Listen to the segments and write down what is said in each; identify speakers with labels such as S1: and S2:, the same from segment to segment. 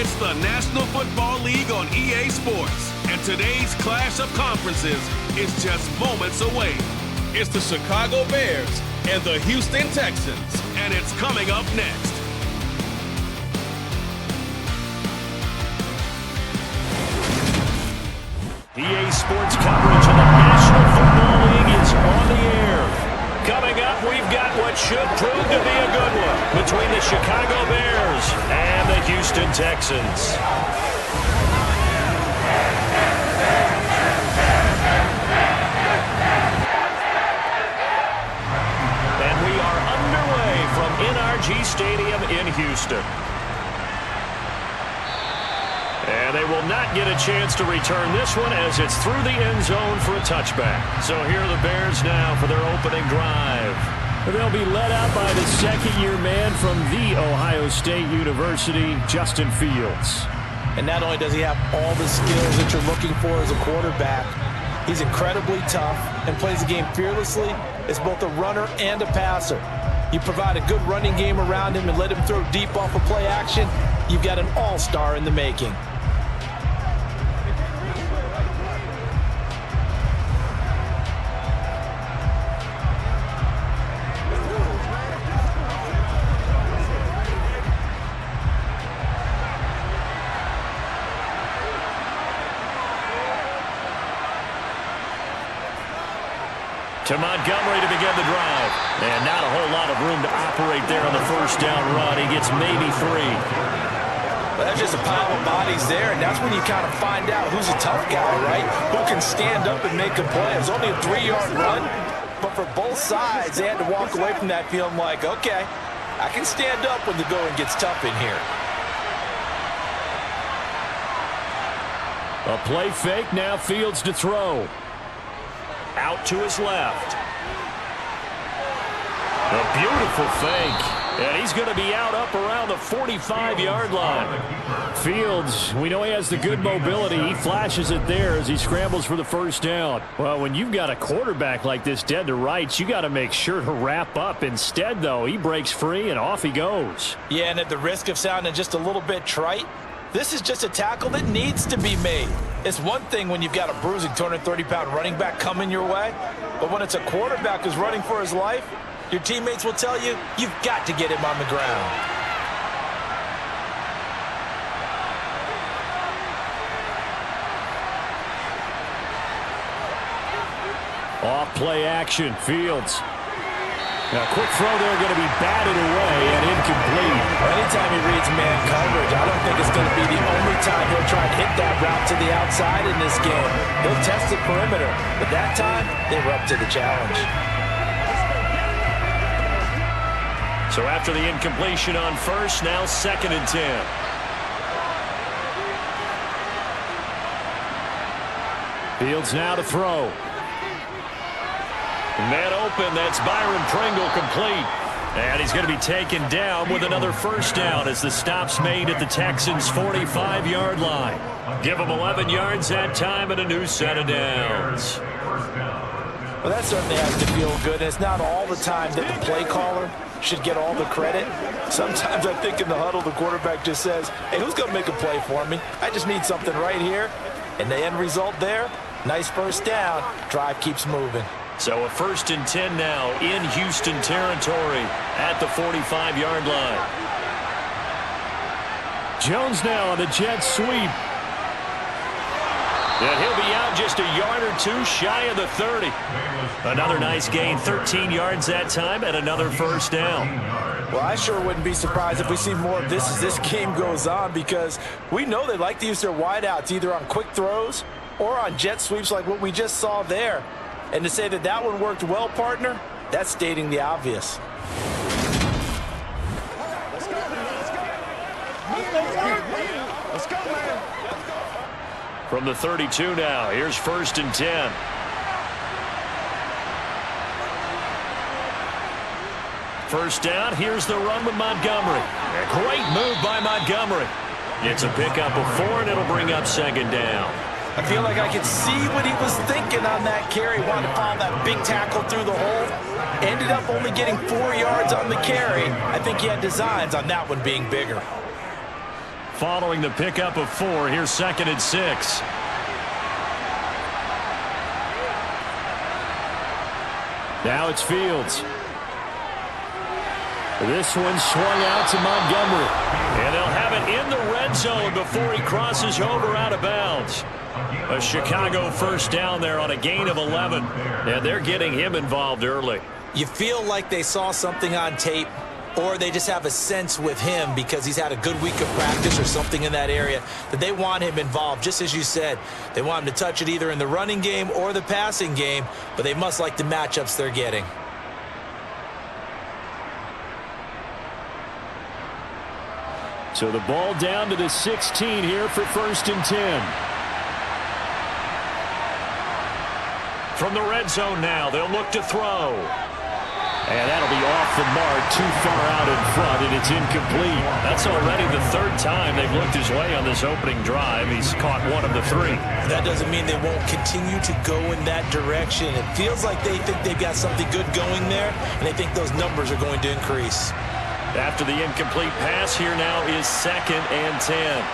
S1: It's the National Football League on EA Sports, and today's clash of conferences is just moments away. It's the Chicago Bears and the Houston Texans, and it's coming up next.
S2: EA Sports coverage of the National Football League is on the air. Coming up, we've got what should prove to be a good one between the Chicago Bears and the Houston Texans. And we are underway from NRG Stadium in Houston. And they will not get a chance to return this one as it's through the end zone for a touchback. So here are the Bears now for their opening drive. They'll be led out by the second-year man from The Ohio State University, Justin Fields.
S3: And not only does he have all the skills that you're looking for as a quarterback, he's incredibly tough and plays the game fearlessly as both a runner and a passer. You provide a good running game around him and let him throw deep off of play action, you've got an all-star in the making.
S2: To Montgomery to begin the drive. And not a whole lot of room to operate there on the first down run. He gets maybe 3.
S3: Well, that's just a pile of bodies there, and that's when you kind of find out who's a tough guy, right? Who can stand up and make a play. It was only a 3-yard run, but for both sides, they had to walk away from that feeling like, okay, I can stand up when the going gets tough in here.
S2: A play fake, now Fields to throw. Out to his left. A beautiful fake. And he's going to be out up around the 45-yard line. Fields, we know he has the good mobility. He flashes it there as he scrambles for the first down. Well, when you've got a quarterback like this dead to rights, you got to make sure to wrap up. Instead, though, he breaks free and off he goes.
S3: Yeah, and at the risk of sounding just a little bit trite, this is just a tackle that needs to be made. It's one thing when you've got a bruising 230-pound running back coming your way, but when it's a quarterback who's running for his life, your teammates will tell you, you've got to get him on the ground.
S2: Off play action, Fields. Now, quick throw there, going to be batted away and incomplete.
S3: Anytime he reads man coverage, I don't think it's going to be the only time he'll try and hit that route to the outside in this game. He'll test the perimeter, but that time, they were up to the challenge.
S2: So after the incompletion on first, now 2nd and 10. Fields now to throw. Man open, that's Byron Pringle complete. And he's going to be taken down with another first down as the stop's made at the Texans' 45-yard line. Give them 11 yards that time and a new set of downs.
S3: Well, that certainly has to feel good. And it's not all the time that the play caller should get all the credit. Sometimes I think in the huddle, the quarterback just says, hey, who's going to make a play for me? I just need something right here. And the end result there, nice first down. Drive keeps moving.
S2: So a 1st and 10 now in Houston territory at the 45-yard line. Jones now on the jet sweep. And he'll be out just a yard or two shy of the 30. Another nice gain, 13 yards that time, and another first down.
S3: Well, I sure wouldn't be surprised if we see more of this as this game goes on, because we know they like to use their wideouts either on quick throws or on jet sweeps like what we just saw there. And to say that that one worked well, partner, that's stating the obvious.
S4: Let's go, man.
S2: From the 32 now, here's 1st and 10. First down, here's the run with Montgomery. A great move by Montgomery. It's a pickup of 4, and it'll bring up 2nd down.
S3: I feel like I could see what he was thinking on that carry. Wanted to follow that big tackle through the hole. Ended up only getting 4 yards on the carry. I think he had designs on that one being bigger.
S2: following the pickup of 4. Here's 2nd and 6. Now it's Fields. This one swung out to Montgomery. And they'll have it in the red zone before he crosses over out of bounds. A Chicago first down there on a gain of 11. And they're getting him involved early.
S3: You feel like they saw something on tape, or they just have a sense with him because he's had a good week of practice or something in that area that they want him involved. Just as you said, they want him to touch it either in the running game or the passing game, but they must like the matchups they're getting.
S2: So the ball down to the 16 here for 1st and 10. From the red zone now, they'll look to throw. And that'll be off the mark, too far out in front, and it's incomplete. That's already the 3rd time they've looked his way on this opening drive. He's caught 1 of the 3.
S3: That doesn't mean they won't continue to go in that direction. It feels like they think they've got something good going there, and they think those numbers are going to increase.
S2: After the incomplete pass, here now is 2nd and 10.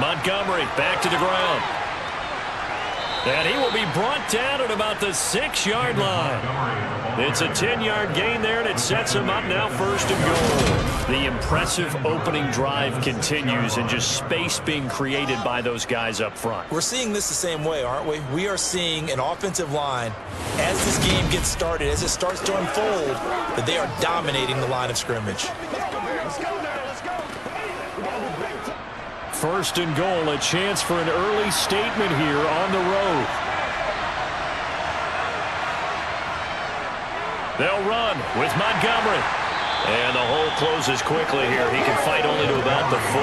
S2: Montgomery back to the ground. And he will be brought down at about the 6-yard line. It's a 10-yard gain there, and it sets him up now 1st and goal. The impressive opening drive continues, and just space being created by those guys up front.
S3: We're seeing this the same way, aren't we? We are seeing an offensive line, as this game gets started, as it starts to unfold, that they are dominating the line of scrimmage.
S2: 1st and goal, a chance for an early statement here on the road. They'll run with Montgomery. And the hole closes quickly here. He can fight only to about the 4.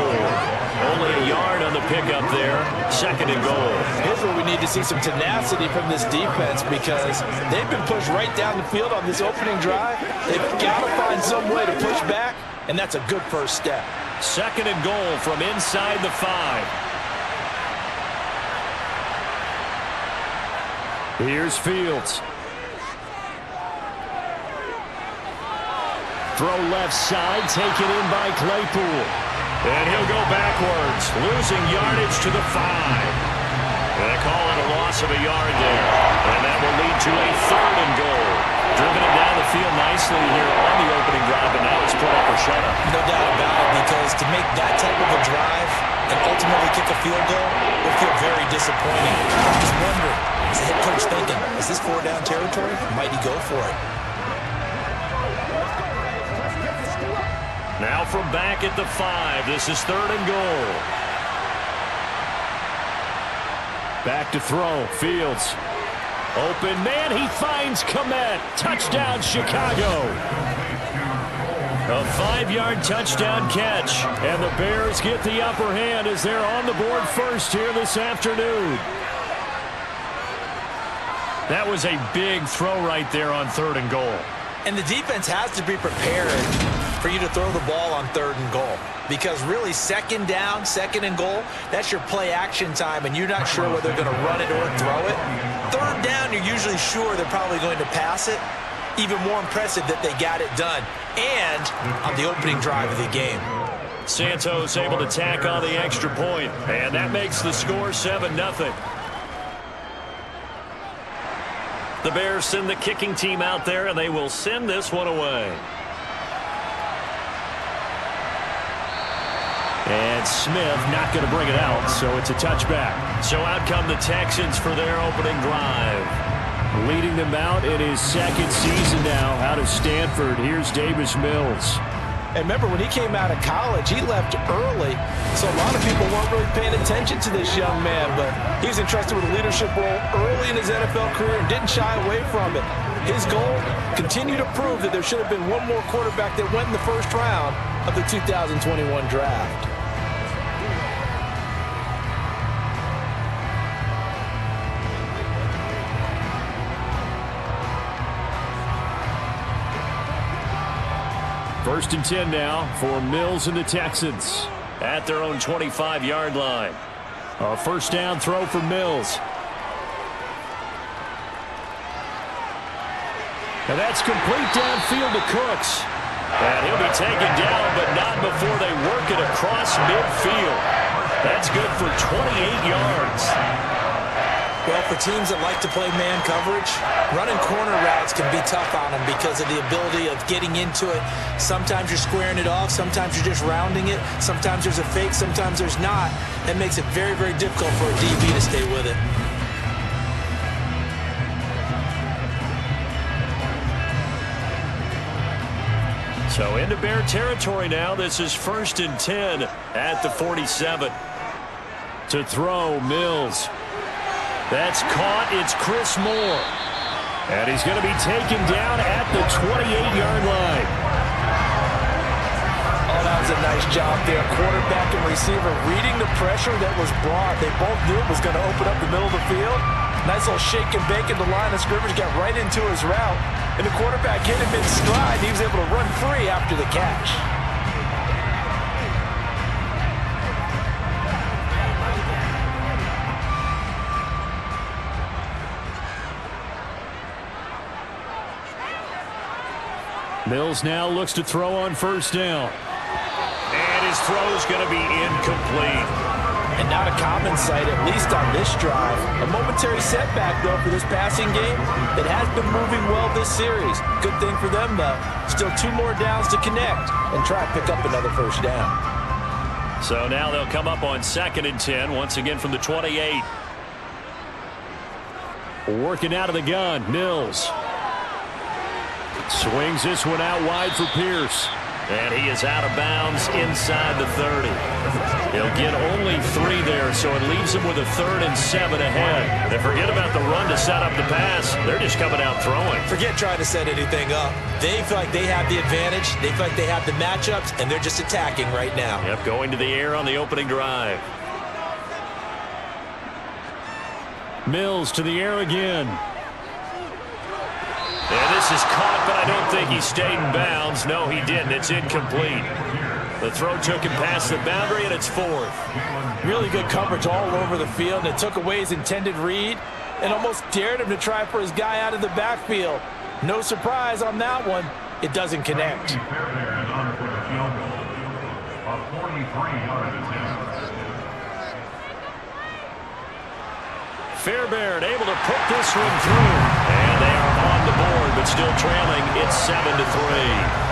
S2: Only a yard on the pickup there. 2nd and goal.
S3: Here's where we need to see some tenacity from this defense because they've been pushed right down the field on this opening drive. They've got to find some way to push back, and that's a good first step.
S2: 2nd and goal from inside the 5. Here's Fields. Throw left side, taken in by Claypool. And he'll go backwards, losing yardage to the 5. And they call it a loss of a yard there. And that will lead to a 3rd and goal. Driven it down the field nicely here on the opening drive, but now it's put up or shut up.
S3: No doubt about it, because to make that type of a drive and ultimately kick a field goal will feel very disappointing. I'm just wondering, is the head coach thinking, is this 4-down territory? Might he go for it?
S2: Now from back at the 5, this is 3rd and goal. Back to throw, Fields. Open man, he finds Komet. Touchdown, Chicago. A 5-yard touchdown catch. And the Bears get the upper hand as they're on the board first here this afternoon. That was a big throw right there on 3rd and goal.
S3: And the defense has to be prepared for you to throw the ball on 3rd and goal. Because really, 2nd down, 2nd and goal, that's your play action time, and you're not sure whether they're going to run it or throw it. 3rd down, you're usually sure they're probably going to pass it. Even more impressive that they got it done. And on the opening drive of the game.
S2: Santos able to tack on the extra point, and that makes the score 7-0. The Bears send the kicking team out there, and they will send this one away. And Smith not going to bring it out, so it's a touchback. So out come the Texans for their opening drive. Leading them out in his 2nd season now out of Stanford. Here's Davis Mills.
S3: And remember, when he came out of college, he left early, so a lot of people weren't really paying attention to this young man, but he was entrusted with a leadership role early in his NFL career and didn't shy away from it. His goal, continue to prove that there should have been one more quarterback that went in the 1st round of the 2021 draft.
S2: First and 10 now for Mills and the Texans at their own 25-yard line. A 1st down throw for Mills. And that's complete downfield to Cooks. And he'll be taken down, but not before they work it across midfield. That's good for 28 yards.
S3: Well, for teams that like to play man coverage, running corner routes can be tough on them because of the ability of getting into it. Sometimes you're squaring it off. Sometimes you're just rounding it. Sometimes there's a fake. Sometimes there's not. That makes it very, very difficult for a DB to stay with it.
S2: So into Bear territory now. This is 1st and 10 at the 47. To throw, Mills. That's caught. It's Chris Moore. And he's going to be taken down at the 28-yard line.
S3: Oh, that was a nice job there. Quarterback and receiver reading the pressure that was brought. They both knew it was going to open up the middle of the field. Nice little shake and bake in the line of scrimmage. Got right into his route. And the quarterback hit him in stride. He was able to run free after the catch.
S2: Mills now looks to throw on 1st down. And his throw is going to be incomplete.
S3: And not a common sight, at least on this drive. A momentary setback, though, for this passing game that has been moving well this series. Good thing for them, though. Still 2 more downs to connect and try to pick up another 1st down.
S2: So now they'll come up on 2nd and 10, once again from the 28. Working out of the gun, Mills. Swings this one out wide for Pierce. And he is out of bounds inside the 30. He'll get only 3 there, so it leaves him with a 3rd and 7 ahead. And forget about the run to set up the pass. They're just coming out throwing.
S3: Forget trying to set anything up. They feel like they have the advantage. They feel like they have the matchups, and they're just attacking right now.
S2: Yep, going to the air on the opening drive. Mills to the air again. And this is caught, but I don't think he stayed in bounds. No, he didn't. It's incomplete. The throw took him past the boundary, and it's 4th.
S3: Really good coverage all over the field, and it took away his intended read and almost dared him to try for his guy out of the backfield. No surprise on that one. It doesn't connect.
S2: Fairbairn able to put this one through. And they are on the board, but still trailing. It's 7-3.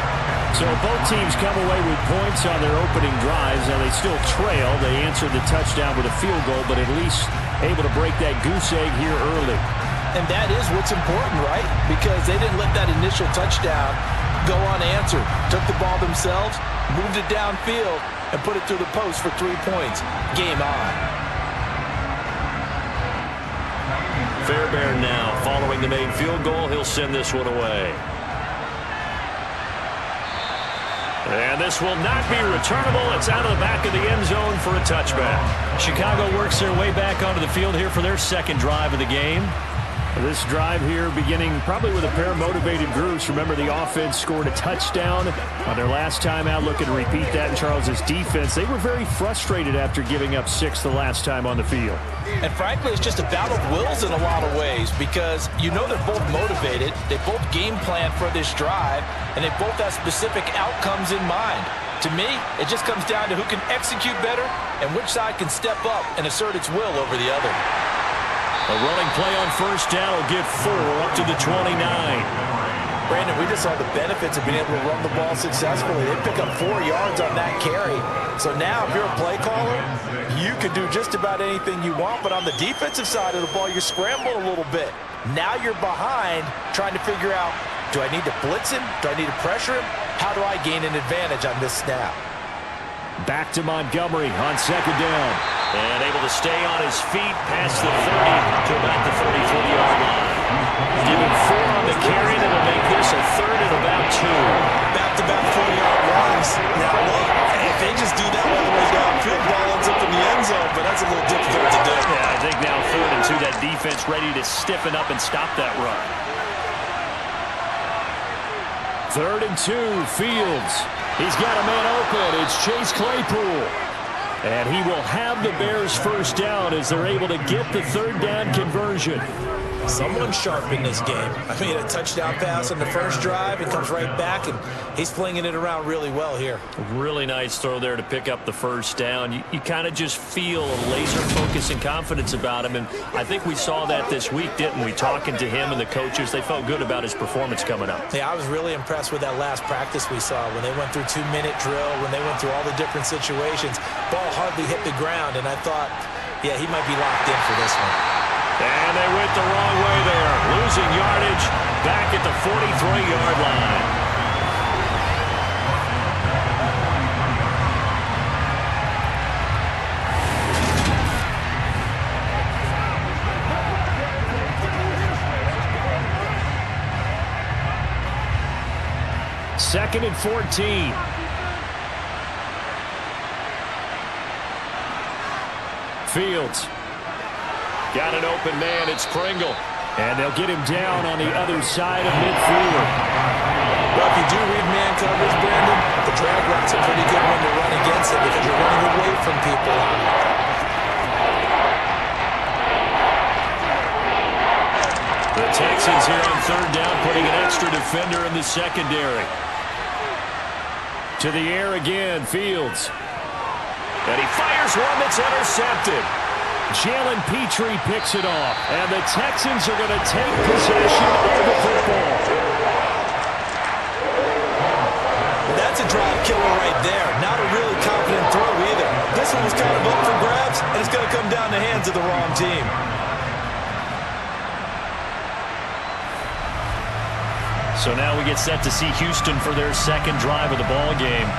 S2: So both teams come away with points on their opening drives. Now they still trail. They answered the touchdown with a field goal, but at least able to break that goose egg here early.
S3: And that is what's important, right? Because they didn't let that initial touchdown go unanswered. Took the ball themselves, moved it downfield, and put it through the post for 3 points. Game on.
S2: Fairbairn now following the made field goal. He'll send this one away. And this will not be returnable. It's out of the back of the end zone for a touchback. Chicago works their way back onto the field here for their 2nd drive of the game. This drive here beginning probably with a pair of motivated groups. Remember, the offense scored a touchdown on their last time out. Looking to repeat that in Charles's defense. They were very frustrated after giving up 6 the last time on the field.
S3: And frankly, it's just a battle of wills in a lot of ways because you know they're both motivated. They both game plan for this drive, and they both have specific outcomes in mind. To me, it just comes down to who can execute better and which side can step up and assert its will over the other.
S2: A running play on 1st down will get 4 up to the 29.
S3: Brandon, we just saw the benefits of being able to run the ball successfully. They pick up 4 yards on that carry. So now, if you're a play caller, you can do just about anything you want. But on the defensive side of the ball, you're scrambling a little bit. Now you're behind trying to figure out, do I need to blitz him? Do I need to pressure him? How do I gain an advantage on this snap?
S2: Back to Montgomery on 2nd down. And able to stay on his feet past the 30 to about the 34-yard line. Give him 4 on the carry. That'll make this a 3rd and about 2.
S3: Back-to-back 40-yard runs. Now, look, if they just do that all the way downfield, ball ends up in the end zone, but that's a little difficult to do.
S2: Yeah, I think now 3rd and 2, that defense ready to stiffen up and stop that run. 3rd and 2, Fields. He's got a man open. It's Chase Claypool. And he will have the Bears 1st down as they're able to get the 3rd down conversion.
S3: Someone sharp in this game. I mean, a touchdown pass on the first drive, it comes right back, and he's flinging it around really well here.
S2: Really nice throw there to pick up the first down. You kind of just feel a laser focus and confidence about him, and I think we saw that this week, didn't we? Talking to him and the coaches, they felt good about his performance coming up.
S3: Yeah, I was really impressed with that last practice we saw when they went through 2-minute drill, when they went through all the different situations. Ball hardly hit the ground, and I thought, yeah, he might be locked in for this one.
S2: And they went the wrong way there. Losing yardage back at the 43-yard line. Second and 14. Fields. Got an open man. It's Pringle. And they'll get him down on the other side of midfield.
S3: Well, if you do read man coverage, Brandon, the drag route's a pretty good one to run against it because you're running away from people.
S2: The Texans here on third down, putting an extra defender in the secondary. To the air again, Fields. And he fires one that's intercepted. Jalen Petrie picks it off, and the Texans are going to take possession of the football.
S3: Well, that's a drive killer right there. Not a really confident throw either. This one was kind of up for grabs, and it's going to come down the hands of the wrong team.
S2: So now we get set to see Houston for their second drive of the ball game.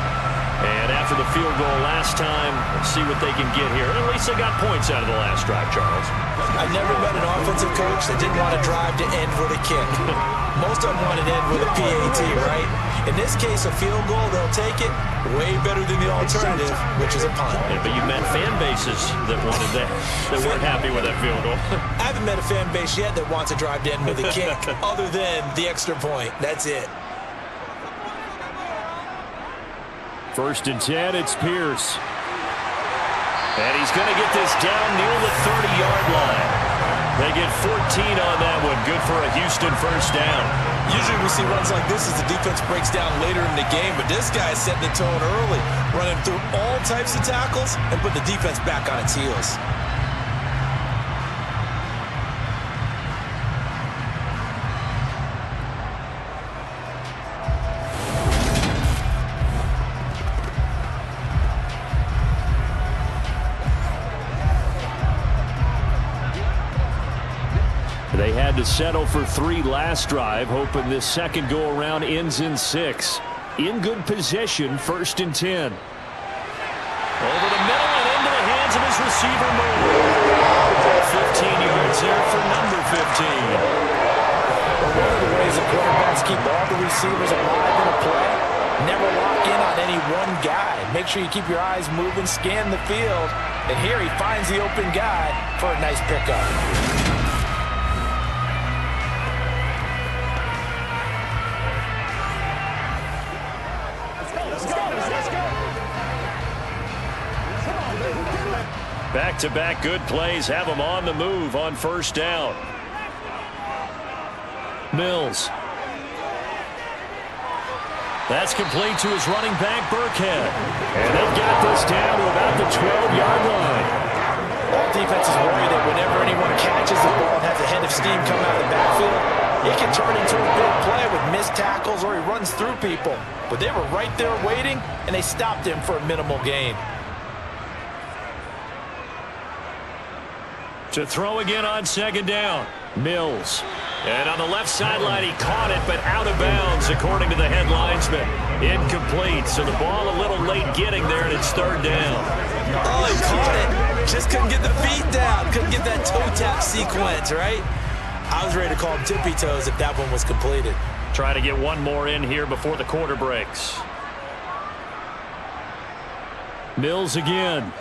S2: And after the field goal last time, let's see what they can get here. At least they got points out of the last drive, Charles.
S3: I've never met an offensive coach that didn't want a drive to end with a kick. Most of them want it to end with a PAT, right? In this case, a field goal, they'll take it. Way better than the alternative, which is a punt.
S2: Yeah, but you've met fan bases that wanted that weren't happy with that field goal.
S3: I haven't met a fan base yet that wants a drive to end with a kick, other than the extra point. That's it.
S2: First and 10, it's Pierce. And he's going to get this down near the 30-yard line. They get 14 on that one. Good for a Houston first down.
S3: Usually we see runs like this as the defense breaks down later in the game, but this guy is setting the tone early, running through all types of tackles and put the defense back on its heels.
S2: They had to settle for 3 last drive, hoping this second go-around ends in 6. In good position, first and 10. Over the middle and into the hands of his receiver, Moore. 15 yards there for number 15.
S3: Well, one of the ways that quarterbacks keep all the receivers alive in a play, never lock in on any one guy. Make sure you keep your eyes moving, scan the field, and here he finds the open guy for a nice pickup.
S2: Back-to-back good plays have him on the move on first down. Mills. That's complete to his running back, Burkhead. And they've got this down to about the 12-yard line.
S3: All defenses worry that whenever anyone catches the ball and has a head of steam come out of the backfield, it can turn into a big play with missed tackles or he runs through people. But they were right there waiting, and they stopped him for a minimal gain.
S2: To throw again on second down, Mills. And on the left sideline, he caught it, but out of bounds, according to the head linesman. Incomplete, so the ball a little late getting there, and it's third down.
S3: Oh, he caught it. Just couldn't get the feet down. Couldn't get that toe tap sequence, right? I was ready to call him tippy toes if that one was completed.
S2: Try to get one more in here before the quarter breaks. Mills again.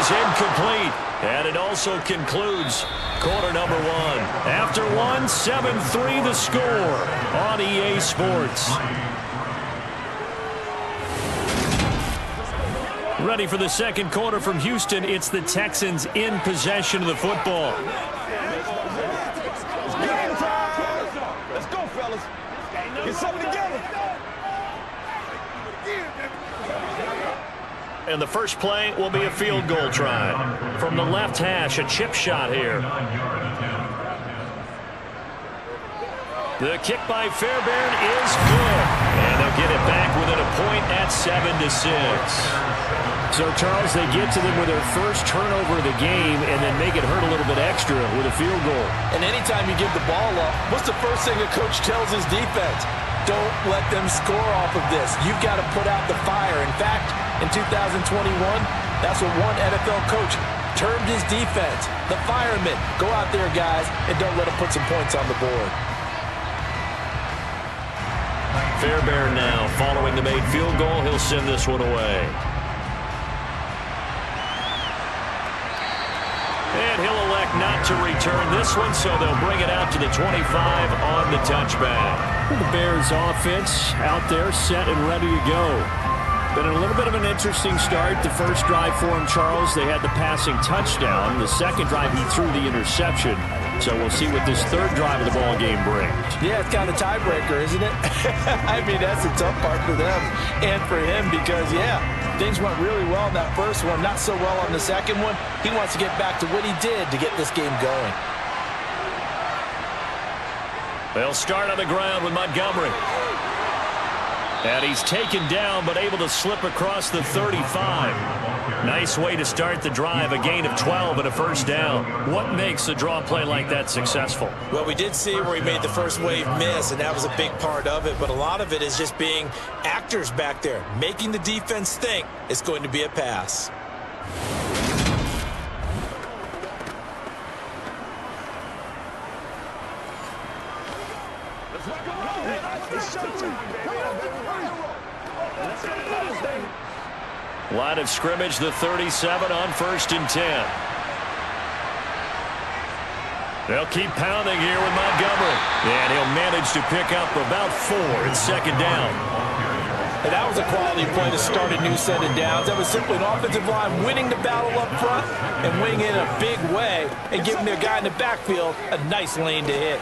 S2: Incomplete, and it also concludes quarter number 1. After 1, 7-3 the score on EA Sports. Ready for the second quarter from Houston. It's the Texans in possession of the football.
S4: Let's go, fellas. Get something together.
S2: And the first play will be a field goal try. From the left hash, a chip shot here. The kick by Fairbairn is good. And they'll get it back within a point at 7-6. So, Charles, they get to them with their first turnover of the game and then make it hurt a little bit extra with a field goal.
S3: And anytime you give the ball up, what's the first thing a coach tells his defense? Don't let them score off of this. You've got to put out the fire. In fact, in 2021, that's what one NFL coach termed his defense. The firemen. Go out there, guys, and don't let them put some points on the board.
S2: Fairbairn now following the made field goal. He'll send this one away. And he'll elect not to return this one, so they'll bring it out to the 25 on the touchback. The Bears offense out there set and ready to go. Been a little bit of an interesting start. The first drive for him, Charles, they had the passing touchdown. The second drive, he threw the interception. So we'll see what this third drive of the ball game brings.
S3: Yeah, it's kind of a tiebreaker, isn't it? I mean, that's the tough part for them and for him because, yeah, things went really well in that first one, not so well on the second one. He wants to get back to what he did to get this game going.
S2: They'll start on the ground with Montgomery. And he's taken down, but able to slip across the 35. Nice way to start the drive, a gain of 12 and a first down. What makes a draw play like that successful?
S3: Well, we did see where he made the first wave miss, and that was a big part of it. But a lot of it is just being actors back there, making the defense think it's going to be a pass.
S2: Line of scrimmage, the 37 on 1st and 10. They'll keep pounding here with Montgomery. And he'll manage to pick up about 4 in second down.
S3: And that was a quality play to start a new set of downs. That was simply an offensive line winning the battle up front and winning it in a big way and giving their guy in the backfield a nice lane to hit.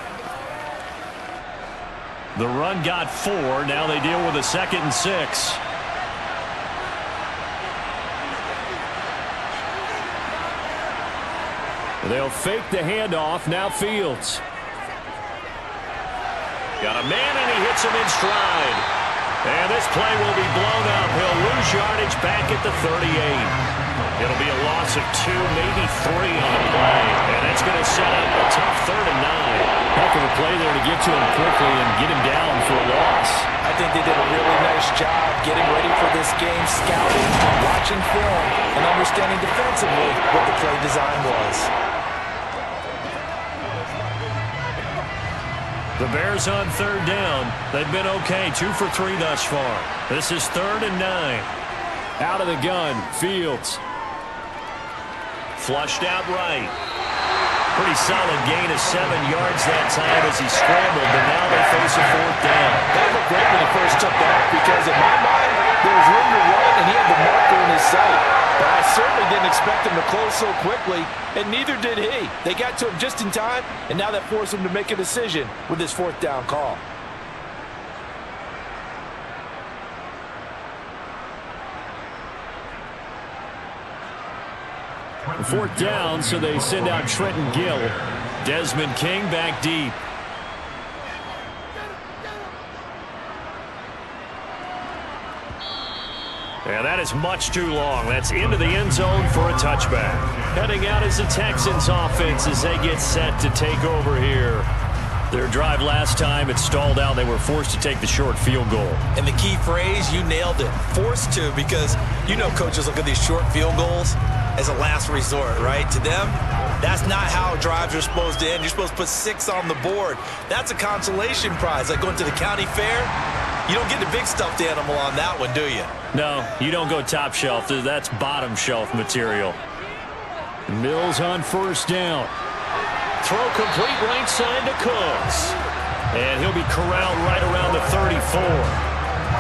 S2: The run got 4. Now they deal with a 2nd and 6. They'll fake the handoff. Now Fields. Got a man, and he hits him in stride. And this play will be blown up. He'll lose yardage back at the 38. It'll be a loss of 2, maybe 3 on the play. And that's going to set up a tough 3rd and 9. Heck of a play there to get to him quickly and get him down for a loss.
S3: I think they did a really nice job getting ready for this game, scouting, watching film, and understanding defensively what the play design was.
S2: The Bears on 3rd down. They've been okay, 2 for 3 thus far. This is 3rd and 9. Out of the gun, Fields. Flushed out right. Pretty solid gain of 7 yards that time as he scrambled, but now they face a 4th down.
S3: That looked great when he first took off because in my mind, there was room to run and he had the marker in his sight. But I certainly didn't expect him to close so quickly, and neither did he. They got to him just in time, and now that forced him to make a decision with his 4th down call.
S2: Fourth down, so they send out Trenton Gill. Desmond King back deep. And that is much too long. That's into the end zone for a touchback. Heading out is the Texans offense as they get set to take over here. Their drive last time, it stalled out. They were forced to take the short field goal.
S3: And the key phrase, you nailed it. Forced to, because you know coaches look at these short field goals as a last resort, right? To them, that's not how drives are supposed to end. You're supposed to put 6 on the board. That's a consolation prize. Like going to the county fair, you don't get the big stuffed animal on that one, do you?
S2: No, you don't go top shelf. That's bottom shelf material. Mills on 1st down. Throw complete right side to Cooks. And he'll be corralled right around the 34.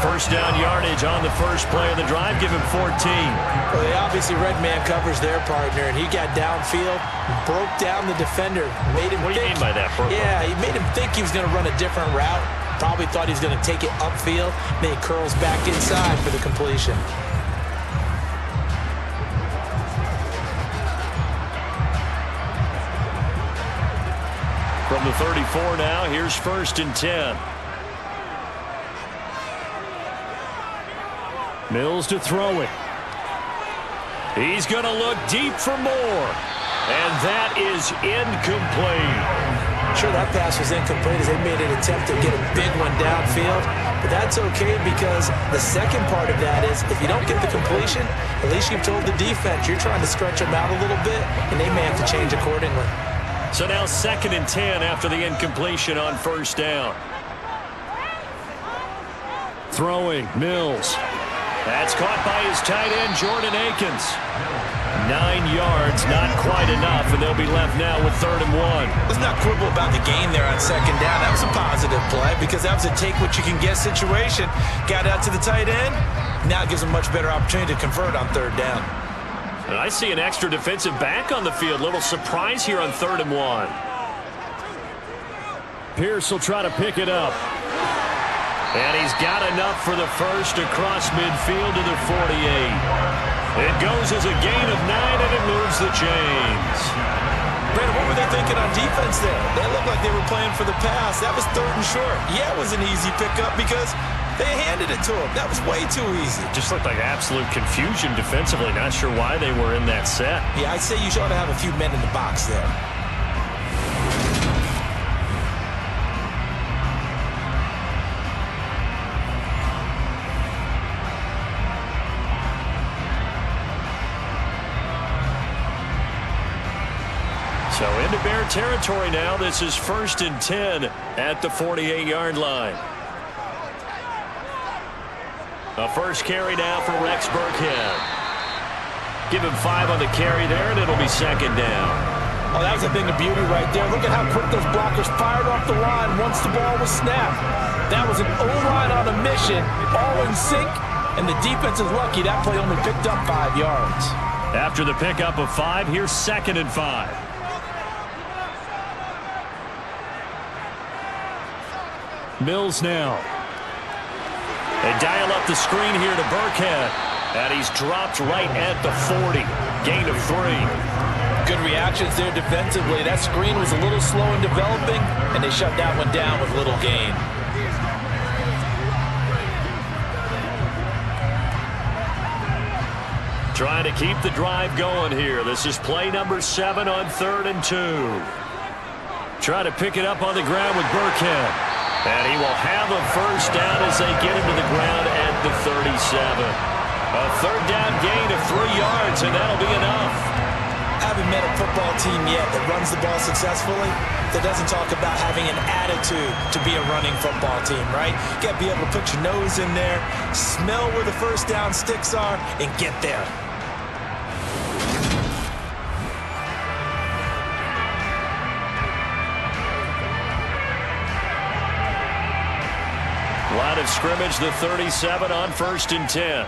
S2: First down yardage on the first play of the drive. Give him 14.
S3: Well, they obviously red man covers their partner, and he got downfield, broke down the defender, made him
S2: What do you mean by that, Burko?
S3: Yeah, he made him think he was going to run a different route. Probably thought he was going to take it upfield. Then he curls back inside for the completion.
S2: From the 34 now, here's 1st and 10. Mills to throw it. He's going to look deep for more. And that is incomplete.
S3: Sure, that pass was incomplete as they made an attempt to get a big one downfield. But that's okay because the second part of that is if you don't get the completion, at least you've told the defense you're trying to stretch them out a little bit, and they may have to change accordingly.
S2: So now 2nd and 10 after the incompletion on 1st down. Throwing, Mills. That's caught by his tight end, Jordan Akins. 9 yards, not quite enough, and they'll be left now with 3rd and 1.
S3: Let's not quibble about the gain there on 2nd down. That was a positive play because that was a take-what-you-can-get situation. Got out to the tight end. Now it gives them a much better opportunity to convert on 3rd down.
S2: And I see an extra defensive back on the field. Little surprise here on 3rd and 1. Pierce will try to pick it up. And he's got enough for the first across midfield to the 48. It goes as a gain of 9, and it moves the chains.
S3: Brandon, what were they thinking on defense there? They looked like they were playing for the pass. That was 3rd and short. Yeah, it was an easy pickup because they handed it to him. That was way too easy.
S2: Just looked like absolute confusion defensively. Not sure why they were in that set.
S3: Yeah, I'd say you ought to have a few men in the box there.
S2: So into Bear territory now. This is 1st and 10 at the 48-yard line. A first carry now for Rex Burkhead. Give him 5 on the carry there, and it'll be 2nd down.
S3: Oh, that was a thing of beauty right there. Look at how quick those blockers fired off the line once the ball was snapped. That was an O-line on a mission, all in sync, and the defense is lucky that play only picked up 5 yards.
S2: After the pickup of 5, here's 2nd and 5. Mills now. They dial up the screen here to Burkhead. And he's dropped right at the 40. Gain of 3.
S3: Good reactions there defensively. That screen was a little slow in developing, and they shut that one down with little gain.
S2: Trying to keep the drive going here. This is play number 7 on 3rd and 2. Try to pick it up on the ground with Burkhead. And he will have a first down as they get him to the ground at the 37. A 3rd down gain of 3 yards, and that'll be enough.
S3: I haven't met a football team yet that runs the ball successfully that doesn't talk about having an attitude to be a running football team, right? You got to be able to put your nose in there, smell where the first down sticks are, and get there.
S2: Line of scrimmage, the 37 on 1st and 10.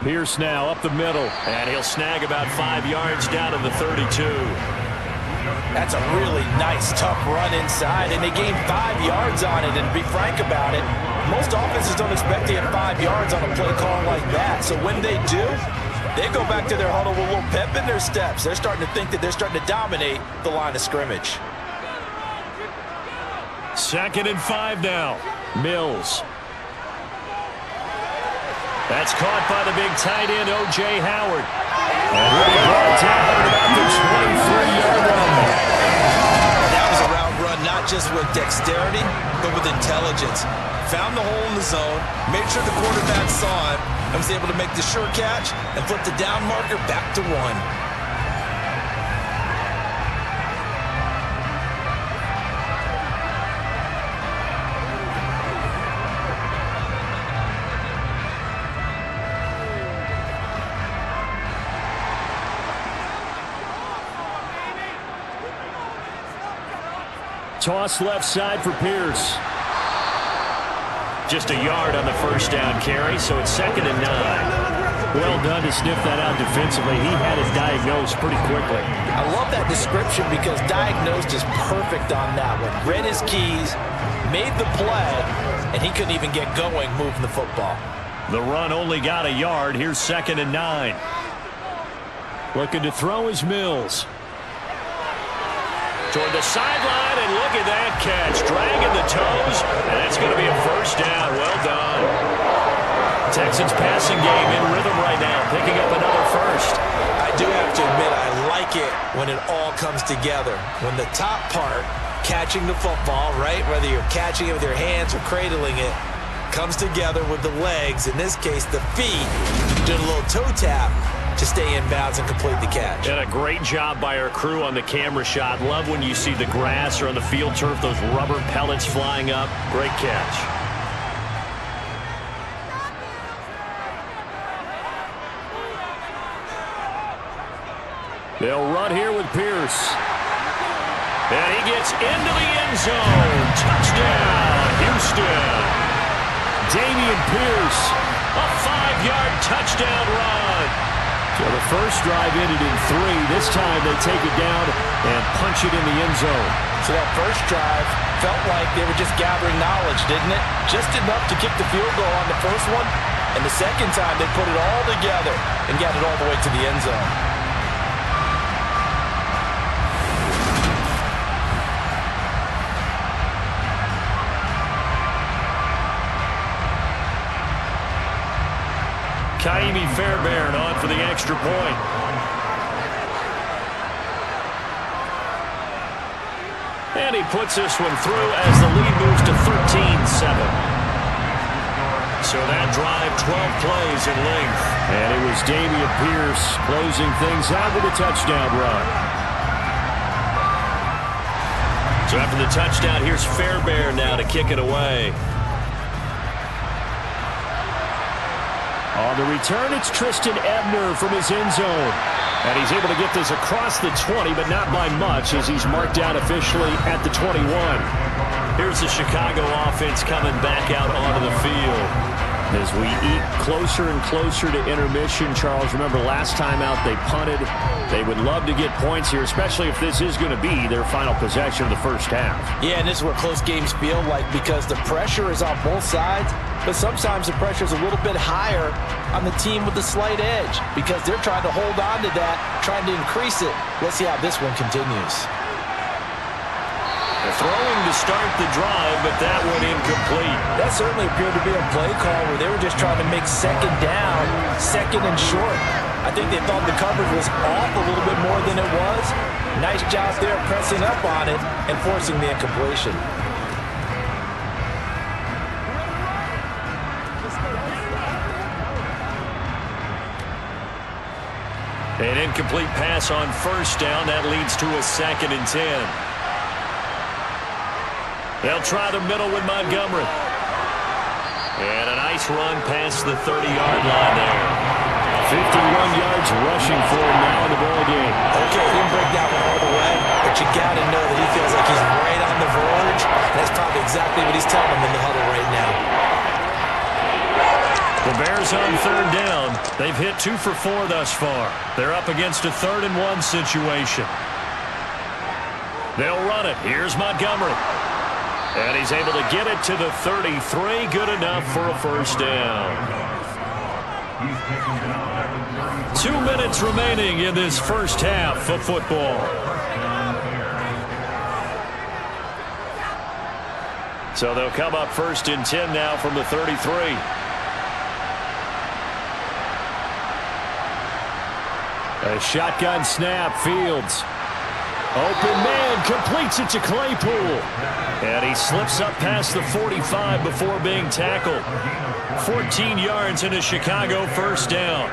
S2: Pierce now up the middle, and he'll snag about 5 yards down to the 32.
S3: That's a really nice, tough run inside, and they gained 5 yards on it. And to be frank about it, most offenses don't expect to get 5 yards on a play call like that. So when they do, they go back to their huddle with a little pep in their steps. They're starting to think that they're starting to dominate the line of scrimmage.
S2: 2nd and 5 now. Mills. That's caught by the big tight end, O.J. Howard. And he'll be brought down at about the 23-yard line.
S3: That was a route run, not just with dexterity, but with intelligence. Found the hole in the zone, made sure the quarterback saw it, and was able to make the sure catch and flip the down marker back to 1.
S2: Toss left side for Pierce.
S5: Just a yard on the first down carry, so it's 2nd and 9.
S2: Well done to sniff that out defensively. He had it diagnosed pretty quickly.
S3: I love that description because diagnosed is perfect on that one. Read his keys, made the play, and he couldn't even get going moving the football.
S2: The run only got a yard. Here's 2nd and 9. Looking to throw is Mills.
S5: Toward the sideline, and look at that catch. Dragging the toes, and that's going to be a first down. Well done. Texans passing game in rhythm right now, picking up another first.
S3: I do have to admit, I like it when it all comes together. When the top part, catching the football, right, whether you're catching it with your hands or cradling it, comes together with the legs, in this case the feet, doing a little toe tap to stay in bounds and complete the catch.
S5: And a great job by our crew on the camera shot. Love when you see the grass or on the field turf, those rubber pellets flying up. Great catch.
S2: They'll run here with Pierce.
S5: And he gets into the end zone. Touchdown, Houston.
S2: Damian Pierce.
S5: A 5-yard touchdown run.
S2: So the first drive ended in 3. This time they take it down and punch it in the end zone.
S3: So that first drive felt like they were just gathering knowledge, didn't it? Just enough to kick the field goal on the first one. And the second time they put it all together and got it all the way to the end zone.
S5: Kaimi Fairbairn on for the extra point. And he puts this one through as the lead moves to 13-7. So that drive, 12 plays in length.
S2: And it was Damian Pierce closing things out with a touchdown run.
S5: So after the touchdown, here's Fairbairn now to kick it away.
S2: On the return, it's Tristan Ebner from his end zone. And he's able to get this across the 20, but not by much as he's marked out officially at the 21.
S5: Here's the Chicago offense coming back out onto the field.
S2: As we eat closer and closer to intermission, Charles, remember last time out they punted. They would love to get points here, especially if this is going to be their final possession of the first half.
S3: Yeah, and this is where close games feel like because the pressure is on both sides, but sometimes the pressure is a little bit higher on the team with the slight edge because they're trying to hold on to that, trying to increase it. Let's see how this one continues.
S5: Throwing to start the drive, but that one incomplete.
S3: That certainly appeared to be a play call where they were just trying to make second down, second and short. I think they thought the coverage was off a little bit more than it was. Nice job there pressing up on it and forcing the incompletion.
S5: An incomplete pass on first down. That leads to a 2nd and 10. They'll try the middle with Montgomery. And a nice run past the 30-yard line there.
S2: 51 yards rushing for him now in the ball game.
S3: Okay, he didn't break that one all the way, but you got to know that he feels like he's right on the verge. That's probably exactly what he's telling them in the huddle right now.
S5: The Bears on 3rd down. They've hit 2 for 4 thus far. They're up against a 3rd and 1 situation. They'll run it. Here's Montgomery. And he's able to get it to the 33. Good enough for a first down. 2 minutes remaining in this first half of football. So they'll come up 1st and 10 now from the 33.
S2: A shotgun snap, Fields. Open man, completes it to Claypool.
S5: And he slips up past the 45 before being tackled. 14 yards and a Chicago first down.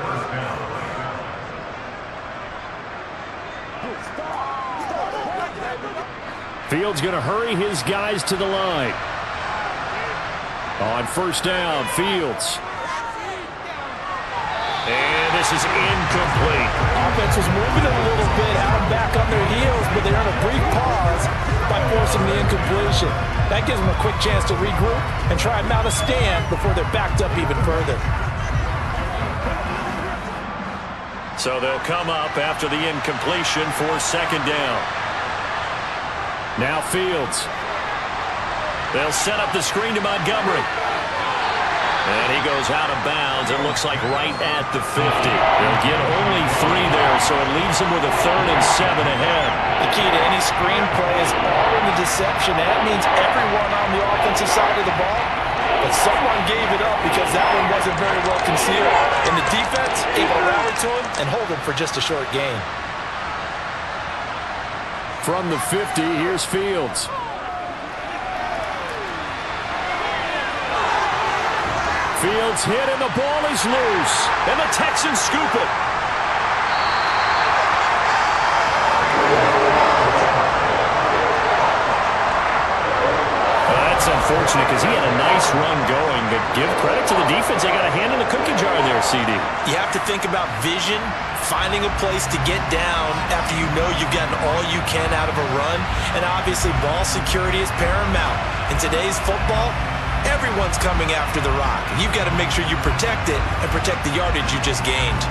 S2: Fields going to hurry his guys to the line. On first down, Fields.
S5: And this is incomplete.
S3: Offense was moving a little bit, out back on their heels, but they're on a brief pause by forcing the incompletion. That gives them a quick chance to regroup and try and mount a stand before they're backed up even further.
S2: So they'll come up after the incompletion for second down. Now Fields. They'll set up the screen to Montgomery. And he goes out of bounds. It looks like right at the 50. They'll get only 3 there, so it leaves them with a 3rd and 7 ahead.
S3: The key to any screenplay is all in the deception. That means everyone on the offensive side of the ball. But someone gave it up because that one wasn't very well concealed. And the defense able to rally to him and hold him for just a short gain.
S2: From the 50, here's Fields. Fields hit and the ball is loose. And the Texans scoop it. Well, that's unfortunate because he had a nice run going, but give credit to the defense. They got a hand in the cookie jar there, CD.
S3: You have to think about vision, finding a place to get down after you know you've gotten all you can out of a run. And obviously ball security is paramount. In today's football, everyone's coming after the rock. You've got to make sure you protect it and protect the yardage you just gained.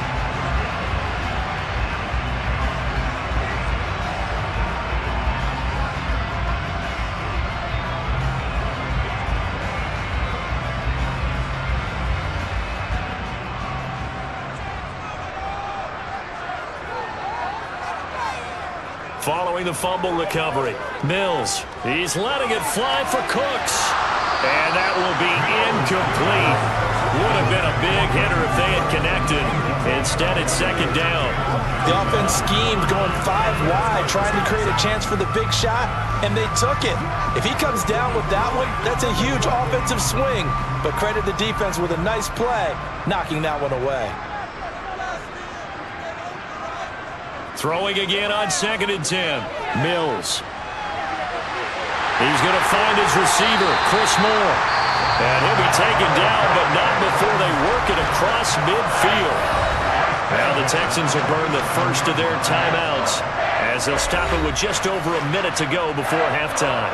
S2: Following the fumble recovery, Mills, he's letting it fly for Cooks. And that will be incomplete. Would have been a big hitter if they had connected. Instead, it's second down.
S3: The offense schemed going 5 wide, trying to create a chance for the big shot, and they took it. If he comes down with that one, that's a huge offensive swing. But credit the defense with a nice play, knocking that one away.
S2: Throwing again on 2nd and 10. Mills. He's going to find his receiver, Chris Moore. And he'll be taken down, but not before they work it across midfield. Now the Texans will burn the first of their timeouts as they'll stop it with just over a minute to go before halftime.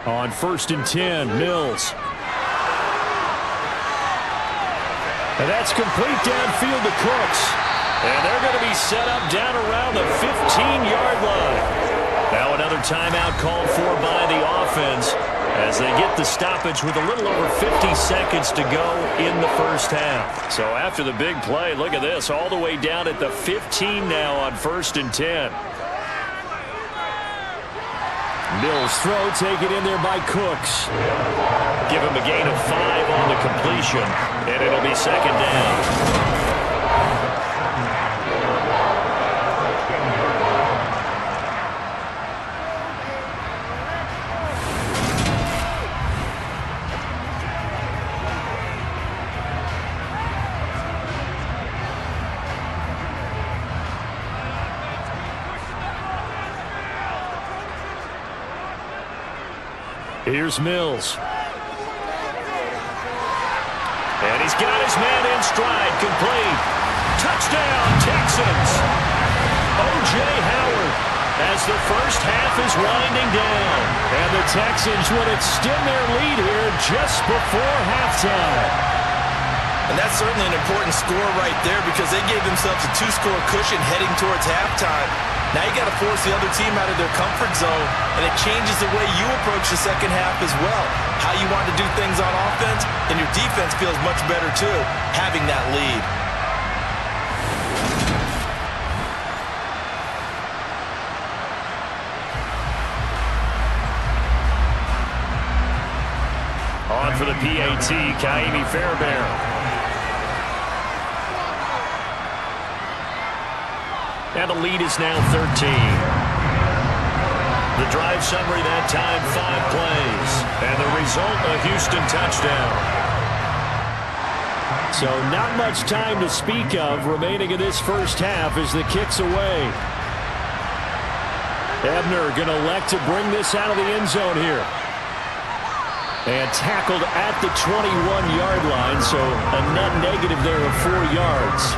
S2: On 1st and 10, Mills. And that's complete downfield to Cooks. And they're going to be set up down around the 15-yard line. Now another timeout called for by the offense as they get the stoppage with a little over 50 seconds to go in the first half. So after the big play, look at this, all the way down at the 15 now on 1st and 10. Mills throw, taken in there by Cooks. Give him a gain of 5 on the completion, and it'll be second down. Here's Mills. And he's got his man in stride, complete. Touchdown, Texans. O.J. Howard as the first half is winding down. And the Texans would extend their lead here just before halftime.
S3: And that's certainly an important score right there because they gave themselves a 2-score cushion heading towards halftime. Now you got to force the other team out of their comfort zone, and it changes the way you approach the second half as well. How you want to do things on offense, and your defense feels much better too, having that lead.
S2: On for the PAT, Kaimi Fairbairn. And the lead is now 13. The drive summary that time, 5 plays. And the result, a Houston touchdown. So not much time to speak of remaining in this first half as the kick's away. Ebner going to elect to bring this out of the end zone here. And tackled at the 21-yard line, so a net negative there of 4 yards.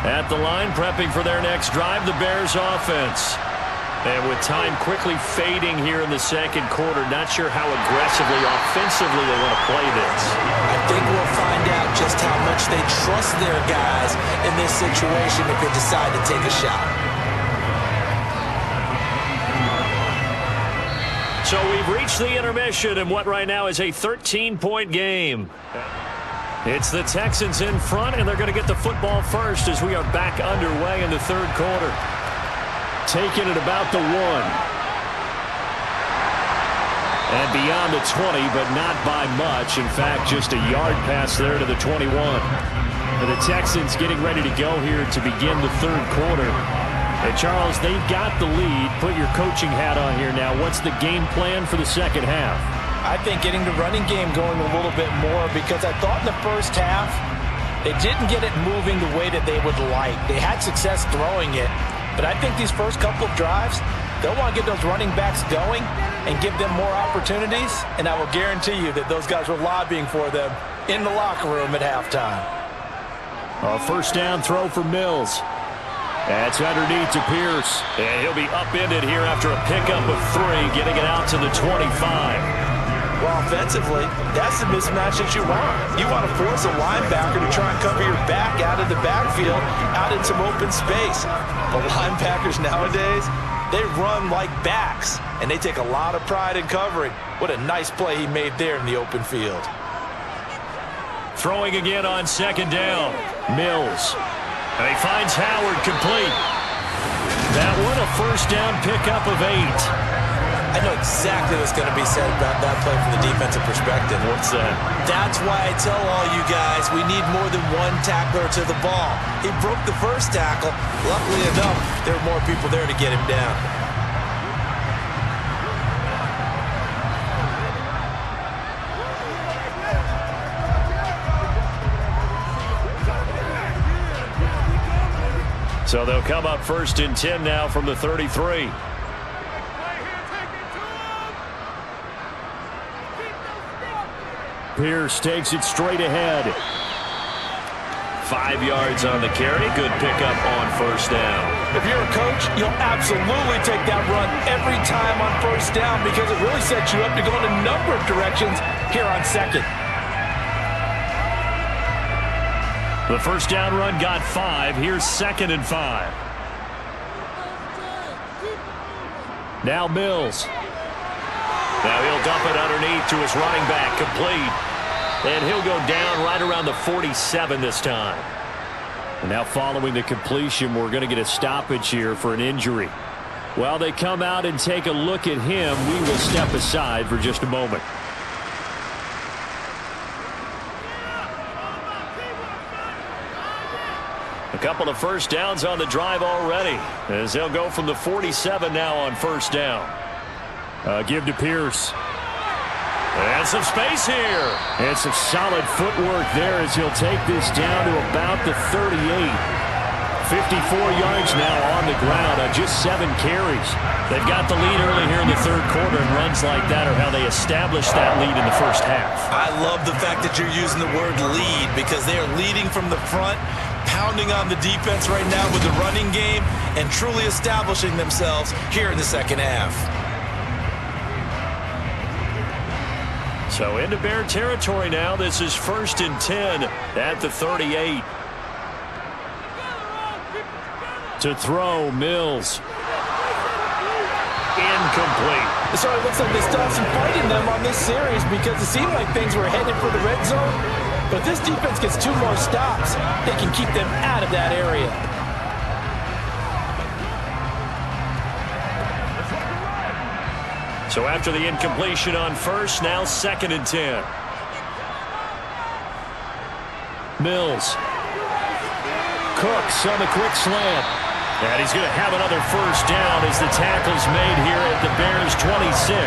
S2: At the line, prepping for their next drive, the Bears offense. And with time quickly fading here in the second quarter, not sure how aggressively, offensively they want to play this.
S3: I think we'll find out just how much they trust their guys in this situation if they decide to take a shot.
S5: So we've reached the intermission in what right now is a 13-point game. It's the Texans in front, and they're going to get the football first as we are back underway in the third quarter. Taking it about the 1. And beyond the 20, but not by much. In fact, just a yard pass there to the 21. And the Texans getting ready to go here to begin the third quarter. And Charles, they've got the lead. Put your coaching hat on here now. What's the game plan for the second half?
S3: I think getting the running game going a little bit more, because I thought in the first half they didn't get it moving the way that they would like. They had success throwing it. But I think these first couple of drives, they'll want to get those running backs going and give them more opportunities. And I will guarantee you that those guys were lobbying for them in the locker room at halftime.
S2: A first down throw for Mills. That's underneath to Pierce.
S5: And he'll be upended here after a pickup of 3, getting it out to the 25.
S3: Well, offensively, that's the mismatch that you want. You want to force a linebacker to try and cover your back out of the backfield, out in some open space. The linebackers nowadays, they run like backs, and they take a lot of pride in covering. What a nice play he made there in the open field.
S5: Throwing again on second down. Mills. And he finds Howard complete. That one a first down pickup of 8.
S3: I know exactly what's going to be said about that play from the defensive perspective.
S5: What's that?
S3: That's why I tell all you guys we need more than one tackler to the ball. He broke the first tackle. Luckily enough, there were more people there to get him down.
S5: So they'll come up first and 10 now from the 33.
S2: Pierce takes it straight ahead.
S5: 5 yards on the carry. Good pickup on first down.
S3: If you're a coach, you'll absolutely take that run every time on first down because it really sets you up to go in a number of directions here on second.
S5: The first down run got 5. Here's 2nd and 5.
S2: Now Mills.
S5: Now he'll dump it underneath to his running back, complete. And he'll go down right around the 47 this time.
S2: And now following the completion, we're going to get a stoppage here for an injury. While they come out and take a look at him, we will step aside for just a moment.
S5: A couple of first downs on the drive already, as they'll go from the 47 now on first down.
S2: Give to Pierce.
S5: And some space here.
S2: And some solid footwork there as he'll take this down to about the 38. 54 yards now on the ground on just 7 carries.
S5: They've got the lead early here in the third quarter, and runs like that are how they established that lead in the first half.
S3: I love the fact that you're using the word lead because they are leading from the front, pounding on the defense right now with the running game, and truly establishing themselves here in the second half.
S5: So into Bear territory now. This is 1st and 10 at the 38.
S2: To throw, Mills.
S5: Incomplete.
S3: So it looks like they still have some fight in them on this series because it seemed like things were headed for the red zone. But if this defense gets 2 more stops, they can keep them out of that area.
S5: So after the incompletion on first, now 2nd and 10.
S2: Mills. Cooks on the quick slant. And he's going to have another first down as the tackle's made here at the Bears' 26.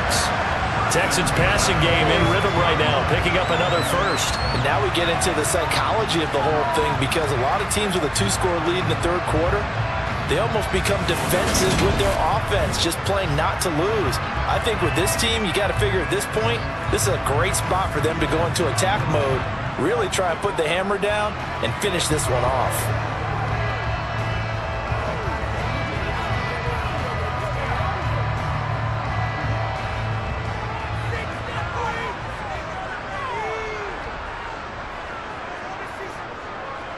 S2: Texans passing game in rhythm right now, picking up another first.
S3: And now we get into the psychology of the whole thing, because a lot of teams with a 2-score lead in the third quarter, they almost become defensive with their offense, just playing not to lose. I think with this team, you got to figure at this point, this is a great spot for them to go into attack mode, really try and put the hammer down and finish this one off.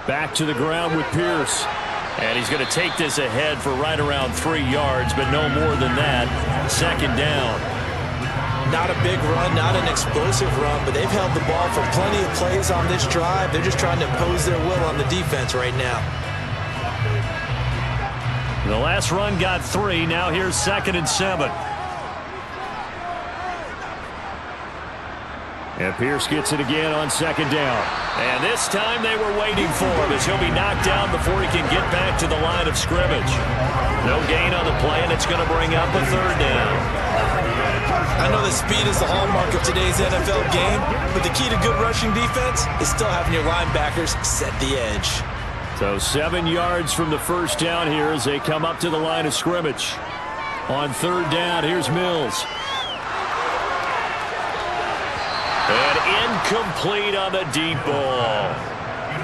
S2: Back to the ground with Pierce. And he's going to take this ahead for right around 3 yards, but no more than that. Second down.
S3: Not a big run, not an explosive run, but they've held the ball for plenty of plays on this drive. They're just trying to impose their will on the defense right now.
S2: The last run got 3. Now here's 2nd and 7. And Pierce gets it again on 2nd down. And this time they were waiting for him, as he'll be knocked down before he can get back to the line of scrimmage. No gain on the play, and it's going to bring up a 3rd down.
S3: I know that speed is the hallmark of today's NFL game, but the key to good rushing defense is still having your linebackers set the edge.
S2: So 7 yards from the first down here as they come up to the line of scrimmage. On 3rd down, here's Mills. And incomplete on the deep ball.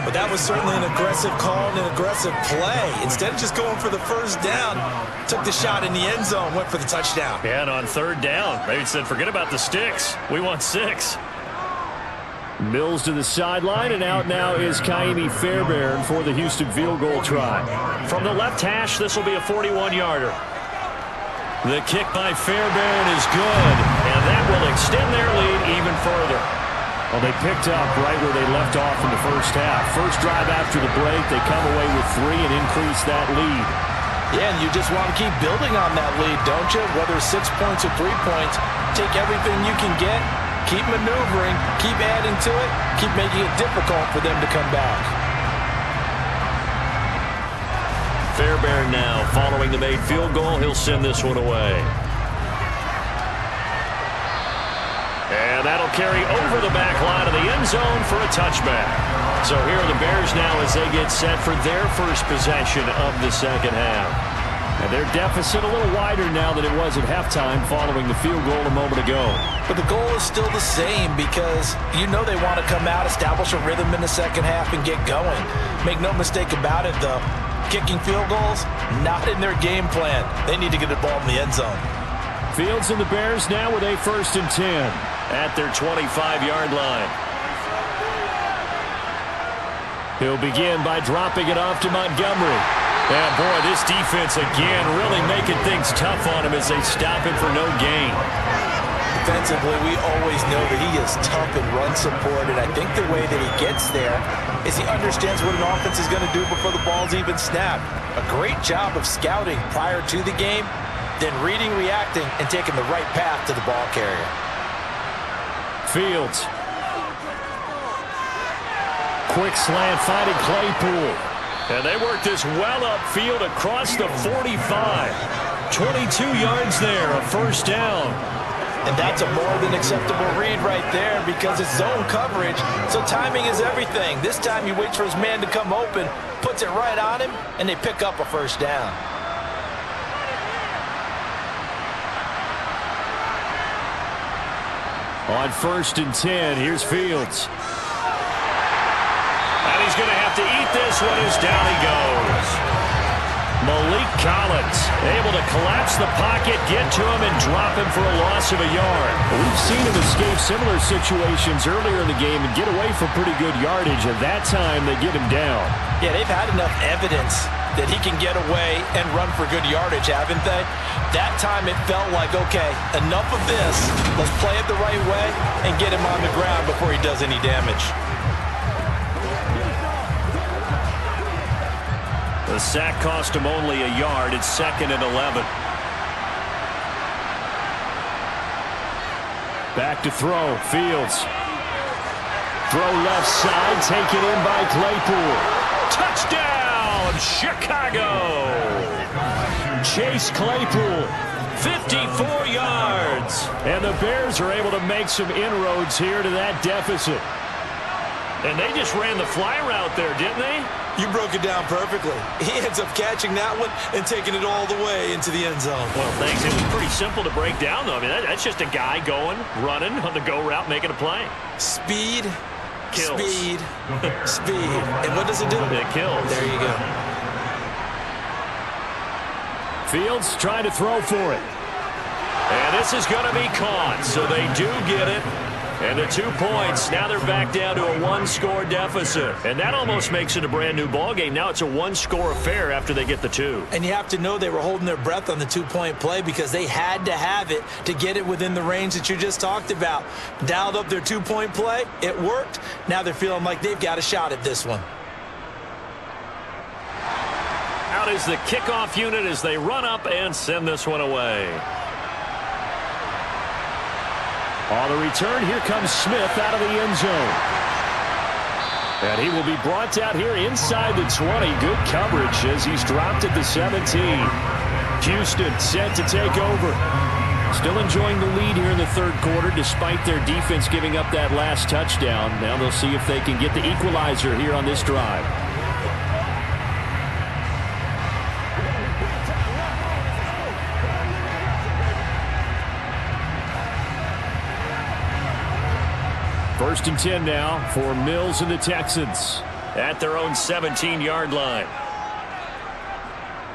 S3: But that was certainly an aggressive call and an aggressive play. Instead of just going for the first down, took the shot in the end zone, went for the touchdown.
S2: Yeah, and on 3rd down, they said, forget about the sticks. We want 6. Mills to the sideline, and out now is Kaimi Fairbairn for the Houston field goal try. From the left hash, this will be a 41-yarder. The kick by Fairbairn is good, and that will extend their lead even further. Well, they picked up right where they left off in the first half. First drive after the break, they come away with 3 and increase that lead.
S3: Yeah, and you just want to keep building on that lead, don't you? Whether it's 6 points or 3 points, take everything you can get, keep maneuvering, keep adding to it, keep making it difficult for them to come back.
S2: Fairbairn now following the made field goal. He'll send this one away. And that'll carry over the back line of the end zone for a touchback. So here are the Bears now as they get set for their first possession of the second half. And their deficit a little wider now than it was at halftime following the field goal a moment ago.
S3: But the goal is still the same, because you know they want to come out, establish a rhythm in the second half, and get going. Make no mistake about it, though. Kicking field goals, not in their game plan. They need to get the ball in the end zone.
S2: Fields and the Bears now with a 1st and 10 at their 25-yard line. He'll begin by dropping it off to Montgomery. And boy, this defense again really making things tough on him as they stop him for no gain.
S3: Defensively, we always know that he is tough in run support, and I think the way that he gets there is he understands what an offense is going to do before the ball's even snapped. A great job of scouting prior to the game, then reading, reacting, and taking the right path to the ball carrier.
S2: Fields. Quick slant finding Claypool. And they work this well upfield across the 45. 22 yards there, a first down.
S3: And that's a more than acceptable read right there, because it's zone coverage, so timing is everything. This time he waits for his man to come open, puts it right on him, and they pick up a first down.
S2: On 1st and 10, here's Fields. And he's going to have to eat this one as down he goes. Malik Collins able to collapse the pocket, get to him, and drop him for a loss of a yard. We've seen him escape similar situations earlier in the game and get away for pretty good yardage, and that time they get him down.
S3: Yeah, they've had enough evidence that he can get away and run for good yardage, haven't they? That time it felt like, okay, enough of this. Let's play it the right way and get him on the ground before he does any damage.
S2: The sack cost him only a yard. It's 2nd and 11. Back to throw. Fields. Throw left side. Taken in by Claypool. Touchdown, Chicago! Chase Claypool, 54 yards. And the Bears are able to make some inroads here to that deficit.
S5: And they just ran the fly route there, didn't they?
S3: You broke it down perfectly. He ends up catching that one and taking it all the way into the end zone.
S5: Well, thanks. It was pretty simple to break down, though. I mean, that's just a guy going, running on the go route, making a play.
S3: Speed,
S5: Kills.
S3: speed, speed. And what does it do?
S5: It kills.
S3: There you go.
S2: Fields trying to throw for it.
S5: And this is going to be caught, so they do get it. And the 2 points, now they're back down to a one-score deficit. And that almost makes it a brand-new ballgame. Now it's a one-score affair after they get the 2.
S3: And you have to know they were holding their breath on the 2-point play because they had to have it to get it within the range that you just talked about. Dialed up their 2-point play. It worked. Now they're feeling like they've got a shot at this one.
S5: Out is the kickoff unit as they run up and send this one away.
S2: On the return, here comes Smith out of the end zone. And he will be brought out here inside the 20. Good coverage as he's dropped at the 17. Houston set to take over. Still enjoying the lead here in the third quarter despite their defense giving up that last touchdown. Now they'll see if they can get the equalizer here on this drive. First and 10 now for Mills and the Texans.
S5: At their own 17-yard line.